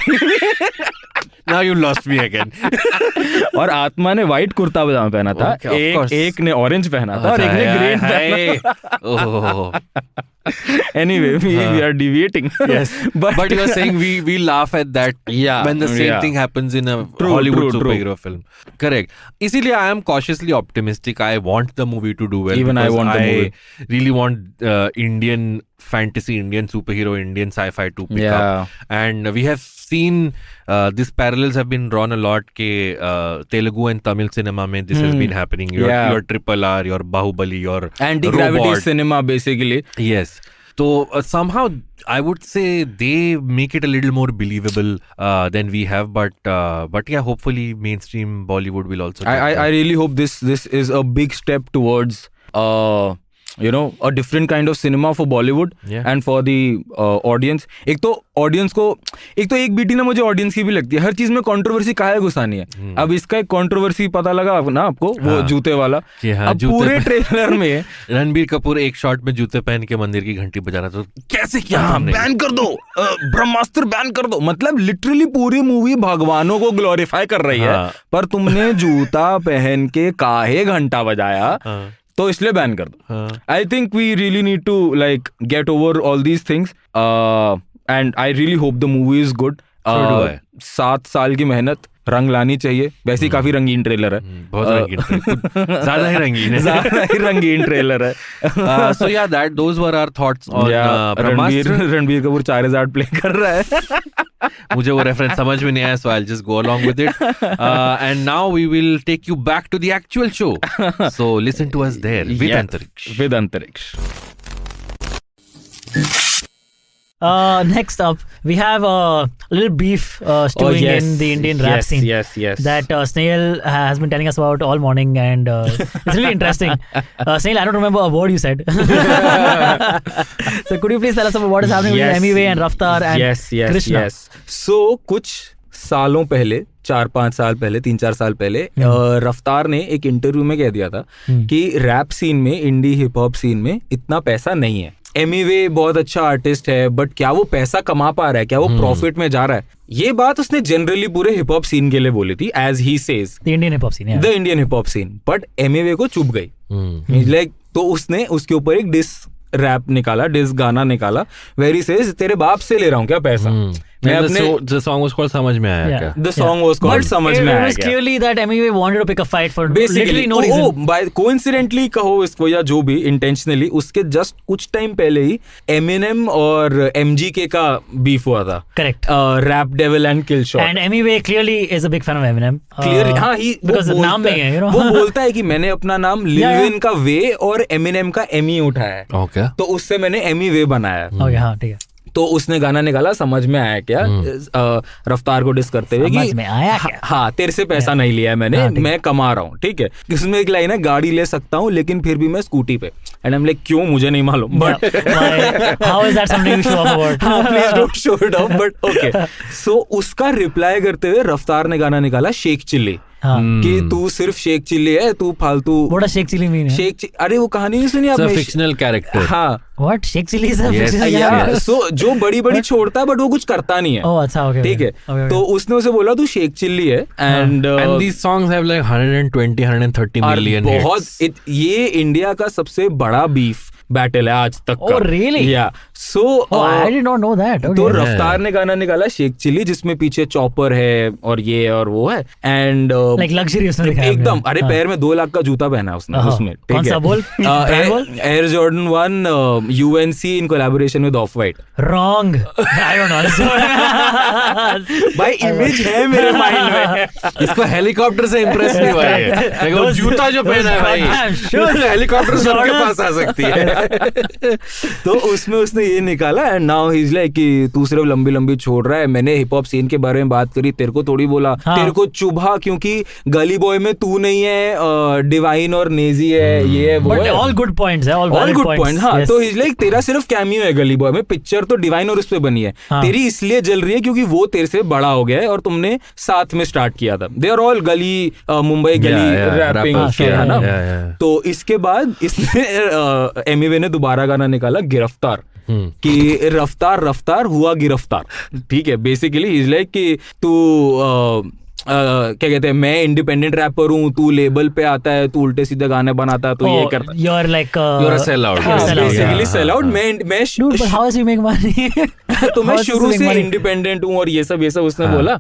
Now you lost me again. और आत्मा ने व्हाइट कुर्ता पजामा पहना था, एक ने ऑरेंज पहना था, और एक ने ग्रीन पहना था. Anyway, we are deviating. Yes, but you are saying we laugh at that when the same thing happens in a Hollywood superhero film. Correct. इसीलिए I am cautiously optimistic. I want the movie to do well. Even I want the movie. Really want Indian fantasy, Indian superhero, Indian sci-fi to pick up. And we have seen these parallels have been drawn a lot. के Telugu and Tamil cinema में this has been happening. Your Triple R, your Bahubali, your anti-gravity cinema basically. Yes. So somehow I would say they make it a little more believable than we have, but yeah, hopefully mainstream Bollywood will also. I really hope this is a big step towards a different kind of cinema for Bollywood and for the audience. एक तो एक BT ना मुझे audience की भी लगती है, हर चीज में कंट्रोवर्सी काहे घुसानी है. अब इसका एक कंट्रोवर्सी पता लगा ना आपको, वो जूते वाला. अब पूरे ट्रेलर में रणबीर कपूर एक शॉट में जूते पहन के मंदिर की घंटी बजा रहा था. कैसे किया? बैन कर दो, ब्रह्मास्त्र बैन कर दो. मतलब लिटरली पूरी मूवी भगवानों को ग्लोरीफाई कर रही है, पर तुमने जूता पहन के काहे घंटा बजाया, तो इसलिए बैन कर दो. I think we really need to like get over all these things, and I really hope the movie is good. 7 साल की मेहनत, रंग लानी चाहिए, वैसे ही काफी रंगीन ट्रेलर है, बहुत रंगीन, ज्यादा ही रंगीन है, ज्यादा ही रंगीन ट्रेलर है। So yeah, those were our thoughts on Ranbir Kapoor Charizard play कर रहा है। मुझे वो रेफरेंस समझ में नहीं आया, so I'll just go along with it. And now we will take you back to the actual show. So listen to us there with Antariksh. With Antariksh. Next up, we have a little beef stewing in the Indian rap scene. Yes. That Snayhil has been telling us about all morning, and it's really interesting. Snayhil, I don't remember a word you said. So could you please tell us about what is happening with Emiway and Raftar and Krishna? So कुछ सालों पहले, 4-5 साल पहले, 3-4 साल पहले, रफ्तार ने एक इंटरव्यू में कह दिया था कि रैप सीन में, इंडी हिप हॉप सीन में इतना पैसा नहीं है। एमीवे बहुत अच्छा आर्टिस्ट है, बट क्या वो पैसा कमा पा रहा है, क्या वो प्रॉफिट में जा रहा है? ये बात उसने जनरली पूरे हिप हॉप सीन के लिए बोली थी, as he says the Indian hip hop scene. But Emiway को चुभ गई, लाइक तो उसने उसके ऊपर एक डिस रैप निकाला, डिस गाना निकाला, वेरी सेज तेरे बाप से ले रहा हूँ क्या पैसा। The song was called समझ में आया क्या? The song was called समझ में आया क्या? It was clearly that Emiway wanted to pick a fight for literally no reason. By coincidentally कहो इसको या जो भी, intentionally उसके just कुछ टाइम पहले ही Eminem और MGK का बीफ हुआ था। Correct. Rap Devil and Kill Shot. And Emiway clearly is a big fan of Eminem. Clearly, हाँ, because नाम में है, you know. वो बोलता है कि मैंने अपना नाम Lil Wayne का वे और Eminem का एमी उठाया है। Okay. तो उससे मैंने Emiway बनाया। Okay, हाँ, ठीक है। तो उसने गाना निकाला समझ में आया क्या, रफ्तार को डिस करते हुए समझ में आया क्या? हाँ तेरे से पैसा नहीं लिया है मैंने, मैं कमा रहा हूँ, ठीक है। इसमें एक लाइन है, गाड़ी ले सकता हूँ लेकिन फिर भी मैं स्कूटी पे। एंड आई एम लाइक क्यों, मुझे नहीं मालूम, but how is that something you show off about? Please don't show it off, but okay. So उसका रिप्लाई करते हुए रफ्तार ने गाना निकाला शेख चिल्ली, कि तू सिर्फ शेख चिल्ली है, तू फालतू। What does Sheikh Chilli mean? अरे वो कहानी नहीं सुनी आपने? Fictional character. हाँ, what Sheikh Chilli is a fictional? So जो बड़ी छोड़ता है बट वो कुछ करता नहीं है। ओह अच्छा, ओके, ठीक है। तो उसने उसे बोला तू शेख चिल्ली है, and these songs have like 120-130 million hits. बहुत ये इंडिया का सबसे बड़ा बीफ बैटल है आज तक का। Oh really? Yeah. So I did not know that. तो रफ्तार ने गाना निकाला शेख चिल्ली, जिसमें पीछे चॉपर है और ये और वो है, एंड like luxury उसने दिखाया एकदम। अरे पैर में 2 लाख का जूता पहना उसने उसमें, ठीक है। कौन सा बोल? Air Jordan 1 UNC in collaboration with of white. Wrong. I don't know. भाई इमेज है मेरे माइंड में। इसको हेलीकॉप्टर से इम्प्रेस नहीं हुआ है, वो जूता जो पहना है भाई, हेलीकॉप्टर से सबके पास आ सकती है। तो उसमें उसने ये निकाला, and now he is like कि तू सिर्फ लंबी छोड़ रहा है, मैंने हिप हॉप सीन के बारे में बात करी, तेरे को थोड़ी बोला। तेरे को चुभा क्योंकि गली बॉय में तू नहीं है, डिवाइन और नेजी है, ये है वो है। ऑल गुड पॉइंट्स है, ऑल गुड पॉइंट। हाँ, तो इज लाइक तेरा सिर्फ कैमियो है गली बॉय में, पिक्चर तो डिवाइन और उस पे बनी है, तेरी इसलिए जल रही है क्योंकि वो तेरे से बड़ा हो गया है और तुमने साथ में स्टार्ट किया था। दे आर ऑल गली मुंबई गली रैपिंग, है ना। तो इसके बाद इसने एमिवे ने दोबारा गाना निकाला गिरफ्तार, कि रफ्तार हुआ गिरफ्तार, ठीक है। बेसिकली इज लाइक कि तू क्या कहते हैं, मैं इंडिपेंडेंट रैपर हूँ, तू लेबल पे आता है, तू उल्टे सीधे गाने बनाता है, तो ये करता है, you are like you are a sell out, basically sell out. मैं but how does he make money? तो मैं शुरू से इंडिपेंडेंट हूँ और ये सब उसने बोला।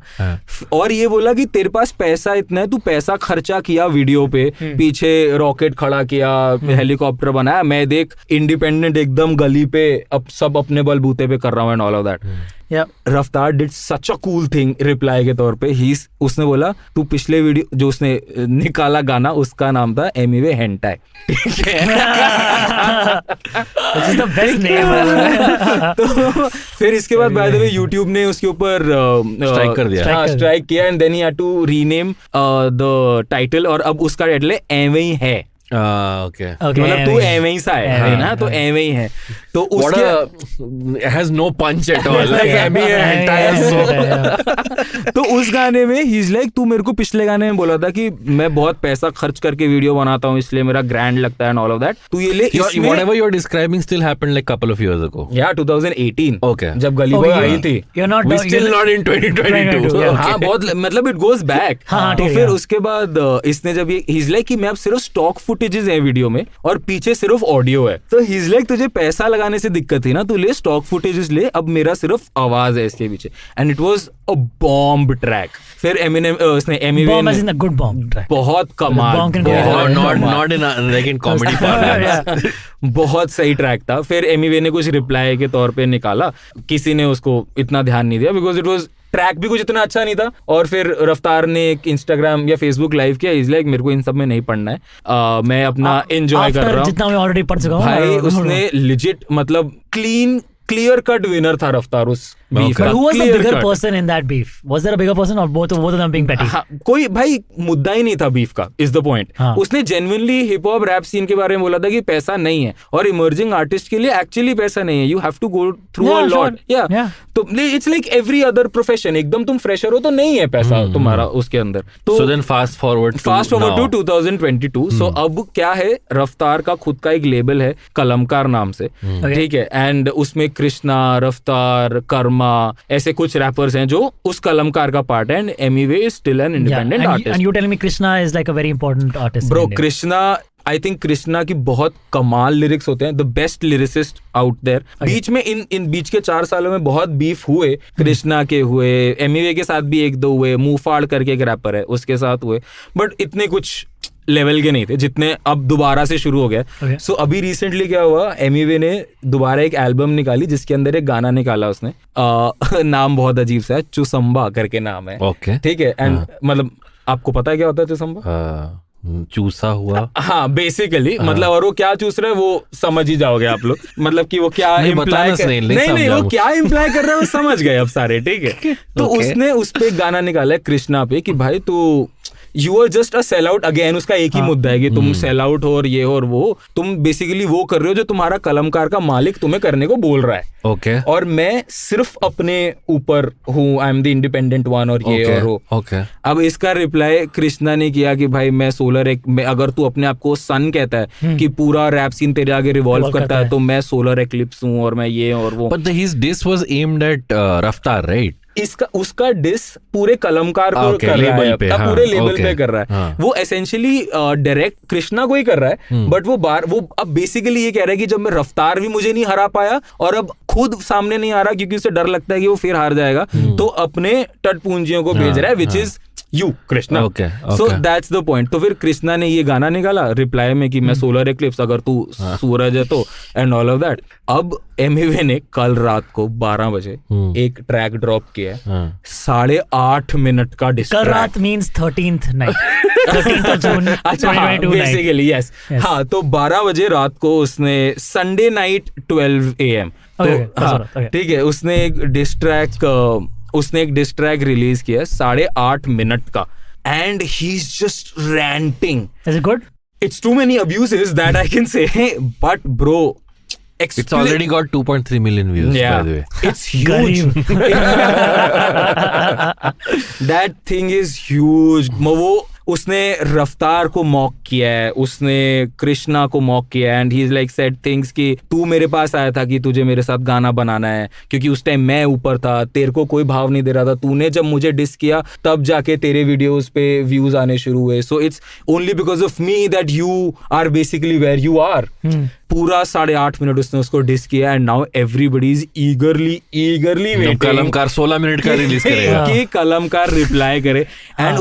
और ये बोला कि तेरे पास पैसा इतना है, तू पैसा खर्चा किया वीडियो पे, पीछे रॉकेट खड़ा किया, हेलीकॉप्टर बनाया, मैं देख इंडिपेंडेंट एकदम गली पे अब सब अपने बलबूते पे कर रहा हूँ एंड ऑल ऑफ दैट। रफ्तार did such a cool thing reply के तौर पे। उसने बोला तू पिछले वीडियो जो उसने निकाला गाना, उसका नाम था एमीवे हेंटाई, ठीक है। तो फिर इसके बाद बाय द वे यूट्यूब ने उसके ऊपर स्ट्राइक कर दिया, स्ट्राइक किया, and then he had to rename the title, और अब उसका टाइटल है एवे ही है। मतलब तू एवे ही सा है ना, तो एवे ही है। तो उसके has no punch at all, like तो उस गाने में ही इज लाइक, तू मेरे को पिछले गाने में बोला था कि मैं बहुत पैसा खर्च करके वीडियो बनाता हूँ इसलिए मेरा ग्रैंड लगता है एंड ऑल ऑफ दैट, तू ये ले। Whatever you're describing still happened like couple of years ago. Yeah, 2018. Okay. जब गली बॉय आई थी। We still not in 2022. हाँ, बहुत मतलब it goes back. तो फिर उसके बाद इसने जब ये he's like कि मैं अब सिर्फ स्टॉक फुटेजेस है वीडियो में और पीछे सिर्फ ऑडियो है, तो he's like तुझे पैसा लगाने से दिक्कत थी ना, तू ले स्टॉक फुटेजेस ले, अब मेरा सिर्फ आवाज है इसके पीछे. And it was a bomb track. फिर उसने एमिवे ने गुड बॉम्ब ट्रैक, बहुत कमाल, नॉट इन कॉमेडी पार्ट, बहुत सही ट्रैक था. फिर एमिवे ने कुछ रिप्लाई के तौर पे निकाला, किसी ने उसको इतना ध्यान नहीं दिया बिकॉज इट वाज ट्रैक भी कुछ इतना अच्छा नहीं था. और फिर रफ्तार ने एक इंस्टाग्राम या फेसबुक लाइव किया. इज लाइक मेरे को इन सब में नहीं पढ़ना है, मैं अपना एंजॉय कर रहा हूँ. जितना मैं ऑलरेडी पढ़ चुका हूँ भाई. उसने लिजिट मतलब क्लियर कट विनर था रफ्तार उस beef का. But who was the Clear bigger cut. person in that beef? Was there a bigger person or both of them being petty? हाँ, कोई भाई मुद्दा ही नहीं था बीफ का, इज द पॉइंट. हाँ. उसने genuinely hip hop rap scene के बारे में बोला था कि पैसा नहीं है, और इमर्जिंग आर्टिस्ट के लिए एक्चुअली पैसा नहीं है. You have to go through a lot. या तो it's like every other profession. एकदम तुम फ्रेशर हो तो नहीं है पैसा तुम्हारा उसके अंदर. तो so then fast forward to 2022. सो अब क्या है, रफ्तार का खुद का एक लेबल है कलमकार नाम से, ठीक है. एंड उसमें कृष्णा, रफ्तार, कर्मा, ऐसे कुछ रैपर्स हैं जो उस कलमकार का पार्ट है. And Emiway is still an independent artist. And you telling me Krishna is like a very important artist? Bro, Krishna, I think Krishna की बहुत कमाल लिरिक्स होते हैं. The best lyricist out there. बीच में इन बीच के 4 सालों में बहुत बीफ हुए. कृष्णा के हुए, एमिवे के साथ भी 1-2 हुए, मुंहफाड़ करके एक रैपर है उसके साथ हुए, बट इतने कुछ लेवल के नहीं थे जितने अब दोबारा से शुरू हो गया. सो अभी रिसेंटली क्या हुआ, एमिवे ने दोबारा एक एल्बम निकाली जिसके अंदर एक गाना निकाला उसने. नाम बहुत अजीब सा है, चुसंबा करके नाम है. ठीक है. एंड मतलब आपको पता है क्या होता है चुसंबा? चूसा हुआ. हाँ, बेसिकली मतलब, और वो क्या चूस रहा है वो समझ ही जाओगे आप लोग. मतलब कि वो क्या इम्प्लाई कर, नहीं वो क्या इम्प्लाई कर रहा है वो समझ गए अब सारे. ठीक है. तो उसने उस पे गाना निकाला है कृष्णा पे कि भाई तू you are just a sell out. Again उसका एक ही मुद्दा है कि तुम सेल आउट हो और ये और वो, तुम बेसिकली वो कर रहे हो जो तुम्हारा कलमकार का मालिक तुम्हें करने को बोल रहा है. ओके. और मैं सिर्फ अपने ऊपर हूँ, I am the independent one और ये और वो. ओके. अब इसका रिप्लाई कृष्णा ने किया कि भाई मैं सोलर अगर तू अपने आप को सन कहता है कि पूरा रैप सीन तेरे आगे रिवॉल्व करता है, तो मैं सोलर एक्लिप्स हूँ और मैं ये और वो. But his diss was aimed at Raftaar, right? उसका डिस पूरे कलमकार को कर रहा है, पूरे लेवल पे कर रहा है. वो एसेंशियली डायरेक्ट कृष्णा को ही कर रहा है. बट वो अब बेसिकली ये कह रहा है कि जब मैं रफ्तार भी मुझे नहीं हरा पाया और अब खुद सामने नहीं आ रहा क्योंकि उसे डर लगता है कि वो फिर हार जाएगा, तो अपने टटपूंजियों को भेज रहा है, which is you Krishna. So that's the point. तो फिर कृष्णा ने ये गाना निकाला रिप्लाई में कि मैं सोलर एक्लिप्स, अगर तू सूरज है तो, एंड ऑल ऑफ दैट. अब एमिवे ने कल रात को 12 बजे एक ट्रैक ड्रॉप किया है, 8.5 मिनट का डिस्ट्रैक्ट. कल रात मींस 13th night, 13th जून 2022 बेसिकली. यस. हाँ, तो 12 बजे रात को उसने संडे नाइट 12 AM. ठीक है. उसने एक डिस्ट्रैक रिलीज किया 8.5 मिनट का, and he is just ranting. Is it good? It's too many abuses that I can say, but bro, it's already got 2.3 million views. Yeah, by the way. It's huge. That thing is huge. वो उसने रफ्तार को mock किया है, उसने कृष्णा को mock किया है, and he is like said things कि तू मेरे पास आया था कि तुझे मेरे साथ गाना बनाना है, क्योंकि उस टाइम मैं ऊपर था, तेरे को कोई भाव नहीं दे रहा था, तूने जब मुझे डिस किया तब जाके तेरे वीडियोस पे व्यूज आने शुरू हुए. So it's only because of me that you are basically where you are. पूरा 8.5 मिनट उसने उसको डिस किया, and now everybody is eagerly waiting Kalamkaar 16 minute का रिलीज करेगा कि कलमकार रिप्लाई करे. एंड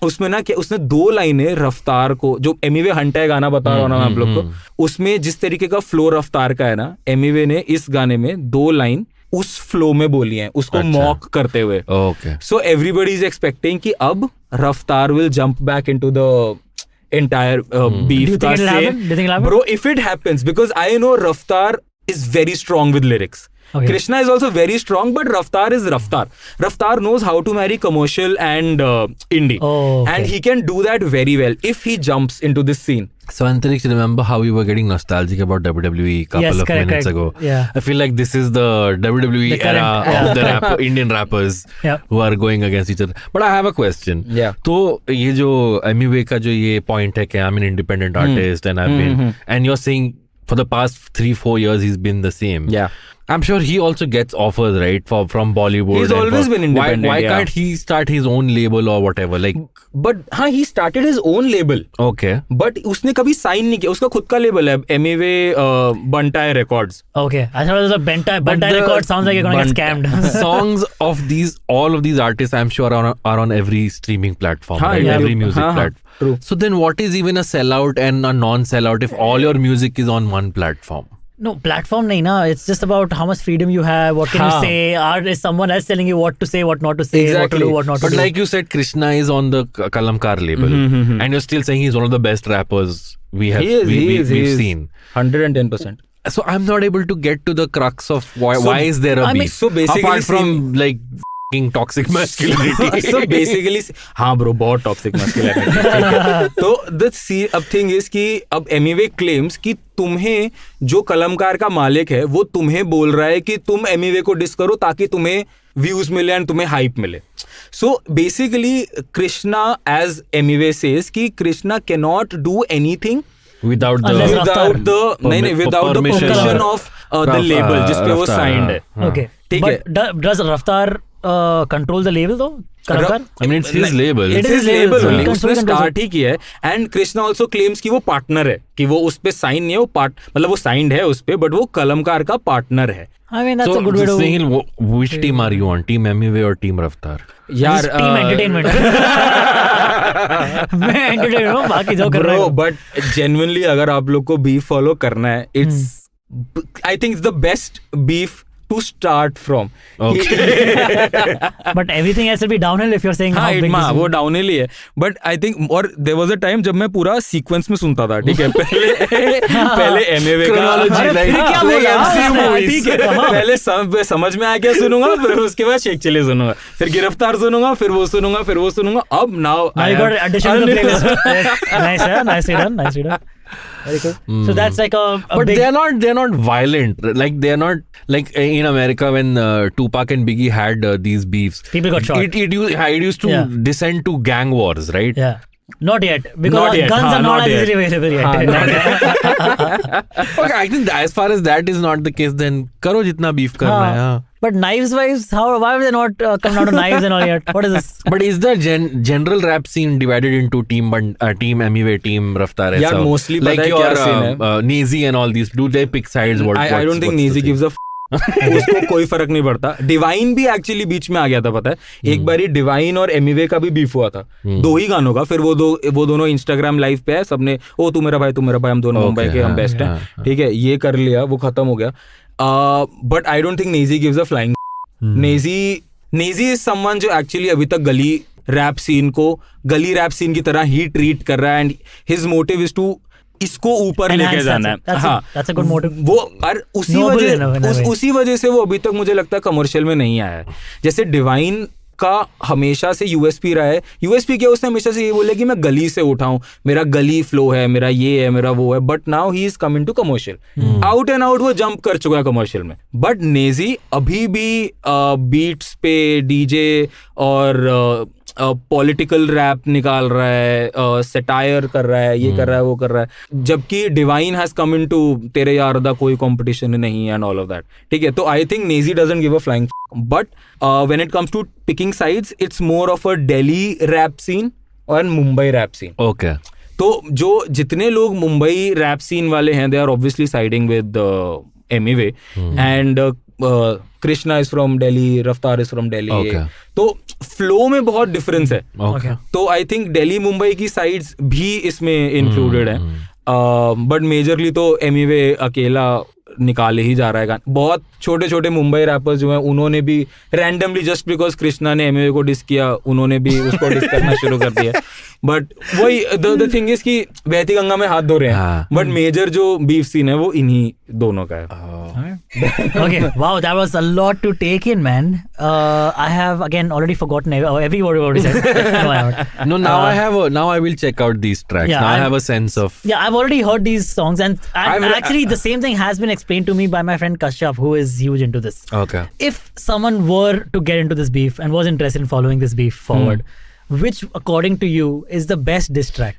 उसमें ना क्या, उसने 2 लाइनें रफ्तार को, जो एमिवे हंटा है गाना बता रहा हूँ ना मैं आप लोग को, उसमें जिस तरीके का फ्लो रफ्तार का है ना, एमिवे ने इस गाने में 2 लाइन उस फ्लो में बोली है, उसको मॉक करते हुए. सो एवरीबडी इज एक्सपेक्टिंग कि अब रफ्तार will jump back into the entire beef. Do you think it'll happen? Bro, if it happens, because I know Raftar is very strong with lyrics. Okay. Krishna is also very strong, but Raftar is Raftar. Raftar knows how to marry commercial and indie. And he can do that very well if he jumps into this scene. So Antariksh, remember how we were getting nostalgic about WWE a couple of minutes ago? Yeah. I feel like this is the WWE era of the Indian rappers who are going against each other. But I have a question. Yeah. तो ये जो Emiway का जो ये point है कि I'm an independent artist and I've been, and you're saying for the past 3-4 years he's been the same. Yeah. I'm sure he also gets offers, right, from Bollywood. He's always been independent. Why can't he start his own label or whatever? Like, but हाँ, he started his own label. Okay. But उसने कभी sign नहीं किया. उसका खुद का label है, Emiway Bantai Records. Okay, I thought it was a Bantai Records. Sounds like you're gonna get scammed. Songs of all of these artists, I'm sure are on every streaming platform, right? yeah. Every music platform. True. So then, what is even a sellout and a non-sellout if all your music is on one platform? No, platform nahi na. It's just about how much freedom you have. What can you say? Is someone else telling you what to say, what not to say, what to do, what not to do? But like you said, Krishna is on the Kalamkar label, and you're still saying he's one of the best rappers we've seen. 110%. So I'm not able to get to the crux of why is there a beef? So basically, apart from like toxic masculinity. So basically, हाँ bro, बहुत toxic masculinity. तो the thing is कि अब Emiway claims कि तुम्हें जो कलमकार का मालिक है वो तुम्हें बोल रहा है कि तुम Emiway को डिस करो ताकि तुम्हें व्यूज मिले एंड तुम्हें हाइप मिले. So basically, Krishna, as Emiway says, कि Krishna cannot do anything without the permission of the label जिस पे वो signed है. Okay. But does Raftar control the label though? I mean, it's his label. It's his label. उसने start ही किया है. And Krishna also claims कि वो partner है, कि वो उस पे sign नहीं है, वो मतलब वो signed है उस पे, but वो कलमकार का partner है. I mean, that's a good way to... Snayhil, which team are you on? Team Emiway or Team Raftar? यार team entertainment. मैं entertainment हूँ, बाकी जो कर रहा हूँ. But genuinely अगर आप लोग को beef follow करना है, it's I think it's the best beef to start from. Okay. But everything has to be downhill if you're saying how big this is. वो downhill ही है. But I think और there was a time जब मैं पूरा sequence में सुनता था, ठीक है? पहले Emiway का क्या बोला? ठीक है. पहले समझ में आ गया सुनूंगा, फिर उसके बाद शेख चिली सुनूंगा, फिर गिरफ्तार सुनूंगा, फिर वो सुनूंगा. अब now you got addition to the playlist. Yes. Nicely done. Very cool. So that's like but big... they're not violent. Like they're not like in America when Tupac and Biggie had these beefs. People got shot. It used to descend to gang wars, right? Yeah. Not yet, because guns are not as easily available yet. Okay, I think as far as that is not the case, then karo jitna beef karna hai. But knives-wise, why have they not come down to knives and all yet? What is this? But is the general rap scene divided into team Emiway, team Raftar? Yeah, mostly like your Nazi and all these. Do they pick sides? I don't think Nazi gives a उसको कोई फर्क नहीं पड़ता. Divine भी actually बीच में आ गया था, पता है. एक बारी डिवाइन और Emiway का भी बीफ हुआ था, 2 ही गानों का. फिर वो दोनों इंस्टाग्राम लाइव पे है, सबने ओ तू मेरा भाई हम दोनों मुंबई के, हम बेस्ट हैं, ठीक है, ये कर लिया, वो खत्म हो गया. But I don't think Nazi gives a flying. Nazi is someone जो एक्चुअली अभी तक गली रैप सीन की तरह ही ट्रीट कर रहा है, and his motive is to इसको ऊपर लेके जाना है. हाँ, वो और उसी वजह से वो अभी तक मुझे लगता है कमर्शियल में नहीं आया है. जैसे डिवाइन का हमेशा से यूएसपी रहा है. यूएसपी क्या, उसने हमेशा से ये बोले कि मैं गली से उठाऊं, मेरा गली फ्लो है, मेरा ये है, मेरा वो है. But now he is coming to commercial, out and out वो जंप कर चुका है कमर्शियल में. बट Nazi अभी भी बीट्स पे डीजे और पॉलिटिकल रैप निकाल रहा है, सेटायर कर रहा है, ये कर रहा है, वो कर रहा है. जबकि डिवाइन हैज कम इनटू तेरे यार दा कोई कंपटीशन नहीं एंड ऑल ऑफ दैट, ठीक है. तो I think Nazi doesn't give a flying. But when it comes to picking sides, it's more of a Delhi rap scene और मुंबई रैप सीन. ओके. तो जो जितने लोग मुंबई रैप सीन वाले हैं, they are obviously siding with Emiway, and Krishna is from Delhi, Raftaar is from Delhi. तो flow में बहुत डिफरेंस है. तो आई थिंक दिल्ली मुंबई की साइड्स भी इसमें इंक्लूडेड है. बट मेजरली तो Emiway अकेला निकाले ही जा रहा है. बहुत छोटे छोटे मुंबई रैपर्स जो हैं, उन्होंने भी रैंडमली जस्ट बिकॉज कृष्णा ने Emiway को डिस किया, उन्होंने भी उसको डिस करना शुरू कर दिया. बट वही द थिंग इज कि बहती गंगा में हाथ धो रहे हैं. बट मेजर जो बीफ सीन है वो इन्हीं दोनों का है. Okay, wow, that was a lot to take in, man. I have again already forgotten every word you already said. No, I haven't. No, now I will check out these tracks. Yeah, now I have a sense of. Yeah, I've already heard these songs, and actually the same thing has been explained to me by my friend Kashyap, who is huge into this. Okay. If someone were to get into this beef and was interested in following this beef forward, which according to you is the best diss track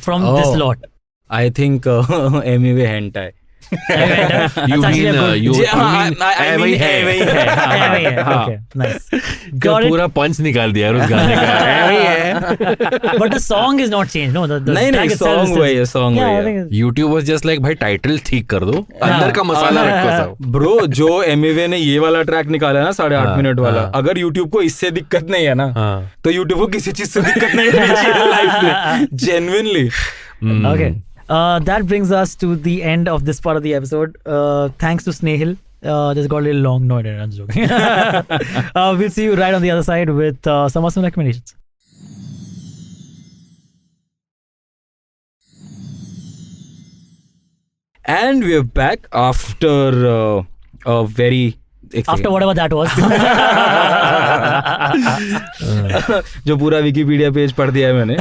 from this lot? I think Emiway Hentai. That's You actually a good. you I mean mean, है. Yeah, okay, nice. क्या Got it. पूरा पंच निकाल दिया यार उस गाने का. But the song is not changed. No, the नहीं track नहीं itself सॉन्ग is वही है सॉन्ग Yeah, I वही है think it's- YouTube was just like भाई टाइटल ठीक कर दो अंदर का मसाला रखो सब. ब्रो जो एमिवे ने ये वाला ट्रैक निकाला ना 8.5 मिनट वाला अगर YouTube को इससे दिक्कत नहीं है ना तो YouTube को किसी चीज से दिक्कत नहीं है लाइफ में genuinely. Okay. That brings us to the end of this part of the episode. Thanks to Snayhil. This got a little long. No, I'm joking. We'll see you right on the other side with some awesome recommendations. And we're back after a very After whatever that was. जो पूरा Wikipedia page पढ़ दिया है मैंने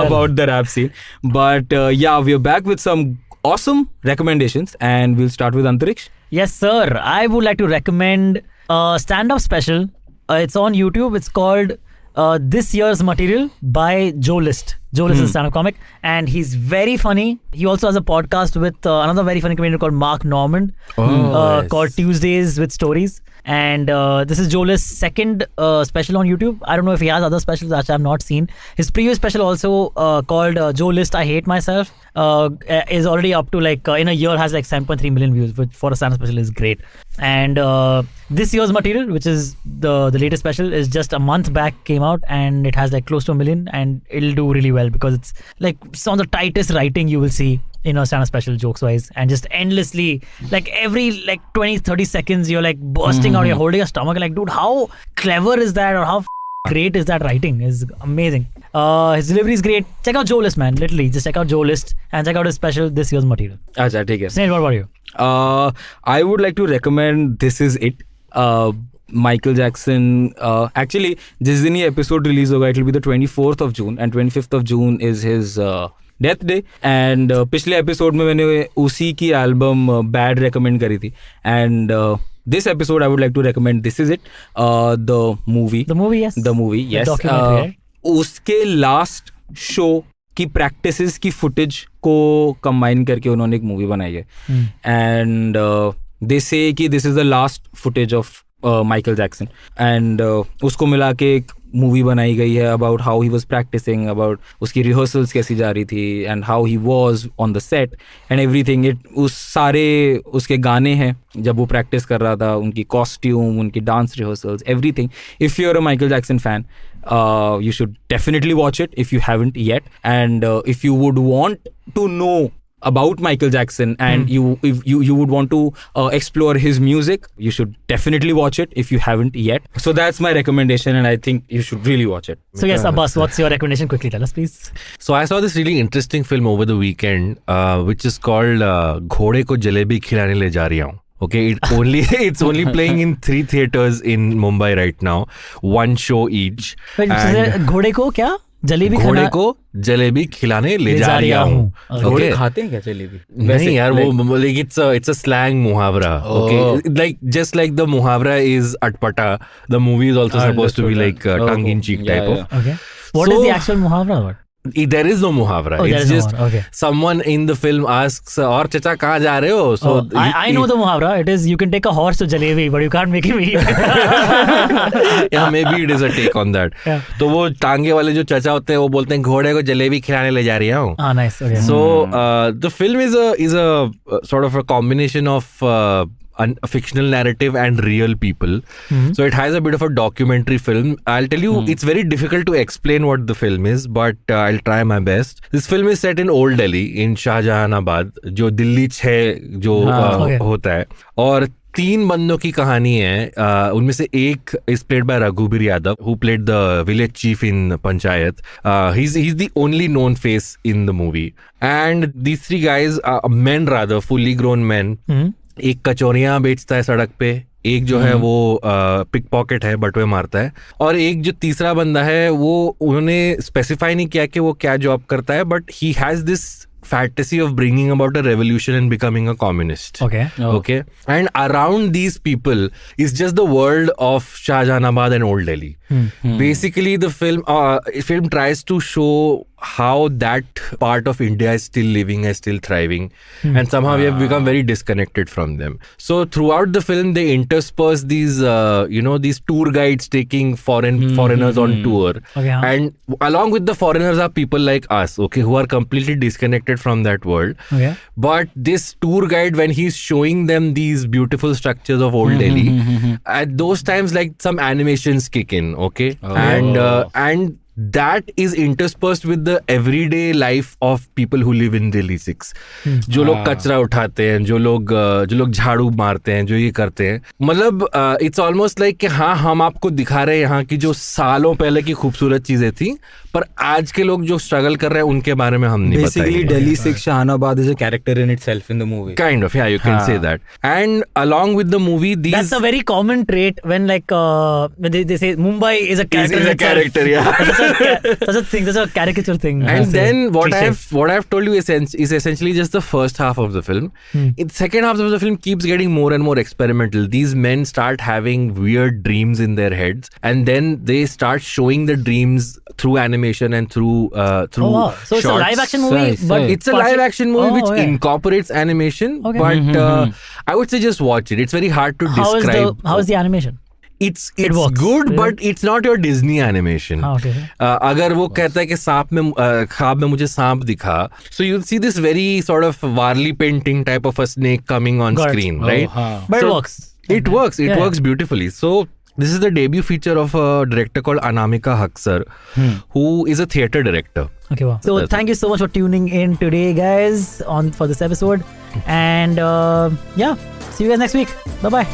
about the rap scene. But yeah, we're back with some awesome recommendations and we'll start with Antariksh. Yes, sir. I would like to recommend a stand-up special. It's on YouTube. It's called This Year's Material by Joe List. Joe List is a stand-up comic and he's very funny. He also has a podcast with another very funny comedian called Mark Normand called Tuesdays with Stories. And this is Joe List's second special on YouTube. I don't know if he has other specials that I've not seen. His previous special also called Joe List I Hate Myself is already up to like in a year has like 7.3 million views, which for a stand-up special is great. And This Year's Material, which is the latest special, is just a month back came out and it has like close to 1 million and it'll do really well because it's like some of the tightest writing you will see in a stand-up special jokes wise and just endlessly like every like 20-30 seconds you're like bursting out, you're holding your stomach like dude how clever is that or how great is that writing is amazing. His delivery is great. Check out Joe List, man. Literally just check out Joe List and check out his special This Year's Material. अच्छा ठीक है. Snehal, what about you? I would like to recommend This Is It. Michael Jackson. Actually, जिस दिन ये episode release होगा, it will be the 24th of June and 25th of June is his death day. And पिछले episode में मैंने उसी की album bad recommend करी थी. And this episode I would like to recommend This Is It, the movie. The movie, yes. उसके last show की practices की फुटेज को कंबाइन करके उन्होंने एक मूवी बनाई है. एंड दे से कि this is the last footage of Michael Jackson and उसको मिला के एक मूवी बनाई गई है about how he was practising, about उसकी रिहर्सल्स कैसी जा रही थी and how he was on the set and everything. It उस सारे उसके गाने हैं जब वो प्रैक्टिस कर रहा था, उनकी कॉस्ट्यूम, उनकी dance rehearsals, everything. If you are a Michael Jackson fan, you should definitely watch it if you haven't yet. And if you would want to know about Michael Jackson and you would want to explore his music, you should definitely watch it if you haven't yet. So that's my recommendation and I think you should really watch it. So yes, Abbas, what's your recommendation? Quickly tell us, please. So I saw this really interesting film over the weekend which is called Ghode ko Jalebi khilane le ja raha hu. Okay, it's only playing in 3 theaters in Mumbai right now, one show each. घोड़े को क्या जलेबी घोड़े को जलेबी खिलाने ले जा रहा हूँ. घोड़े खाते हैं क्या जलेबी? नहीं यार, वो like it's a slang muhavra. Okay, like just like the muhavra is atpata, the movie is also supposed to be like tongue in cheek type of. Okay, what is the actual muhavra? What? There is no muhavra. It's just someone in the film asks, "और चचा कहाँ जा रहे हो?" So I know the muhavra. It is you can take a horse to Jalebi, but you can't make him eat. Yeah, maybe it is a take on that. तो वो टांगे वाले जो चचा होते हैं वो बोलते हैं घोड़े को जलेबी खिलाने ले जा रही हूँ. Nice. Okay. So the film is a sort of a combination of a fictional narrative and real people. So it has a bit of a documentary film. I'll tell you, it's very difficult to explain what the film is, but I'll try my best. This film is set in Old Delhi, in Shahjahanabad, जो दिल्ली 6 जो होता है. और 3 बंदों की कहानी है. उनमें से एक is played by Raghuveer Yadav, who played the village chief in Panchayat. He's the only known face in the movie. And these 3 guys are men, rather fully grown men. एक कचौरियाँ बेचता है सड़क पे, एक जो है वो पिक पॉकेट है, बटुए मारता है, और एक जो तीसरा बंदा है वो उन्होंने स्पेसिफाई नहीं किया कि वो क्या जॉब करता है, but he has this fantasy of bringing about a revolution and becoming a communist. Okay. And around these people is just the world of Shahjahanabad and Old Delhi. Basically, the film tries to show how that part of India is still living and still thriving, and somehow we have become very disconnected from them. So throughout the film, they intersperse these, these tour guides taking foreigners on tour, and along with the foreigners are people like us, okay, who are completely disconnected from that world. Okay. But this tour guide, when he's showing them these beautiful structures of old Delhi, at those times, like some animations kick in, okay, and that is interspersed with the everyday life of people who live in Delhi 6. जो लोग कचरा उठाते हैं, जो लोग झाड़ू मारते हैं, जो ये करते हैं, मतलब it's almost like कि हाँ, हम आपको दिखा रहे हैं यहाँ की जो सालों पहले की खूबसूरत चीजें थी, पर आज के लोग जो स्ट्रगल कर रहे हैं उनके बारे में हम नहीं बताएंगे. Basically, Delhi 6 Shahanabad is a character in itself in the movie. Kind of, yeah, you can say that. And along with the movie, that's a very common trait when when they say Mumbai is a character. Is a character, yeah. That's a caricature thing. And then what I've told you is essentially just the first half of the film. In the second half of the film keeps getting more and more experimental. These men start having weird dreams in their heads, and then they start showing the dreams through animation and through So shorts. it's a live action movie, but it's a live action movie which incorporates animation. Okay. But I would say just watch it. It's very hard to describe. How is the animation? It's works, good, really? but it's not your Disney animation. Okay. अगर वो कहता है कि ख्वाब में मुझे सांप दिखा, so you'll see this very sort of Varley painting type of a snake coming on screen, right? But so it works. It works. It works beautifully. So this is the debut feature of a director called Anamika Haksar, who is a theatre director. Okay, wow. So thank you so much for tuning in today, guys, for this episode. And see you guys next week. Bye-bye.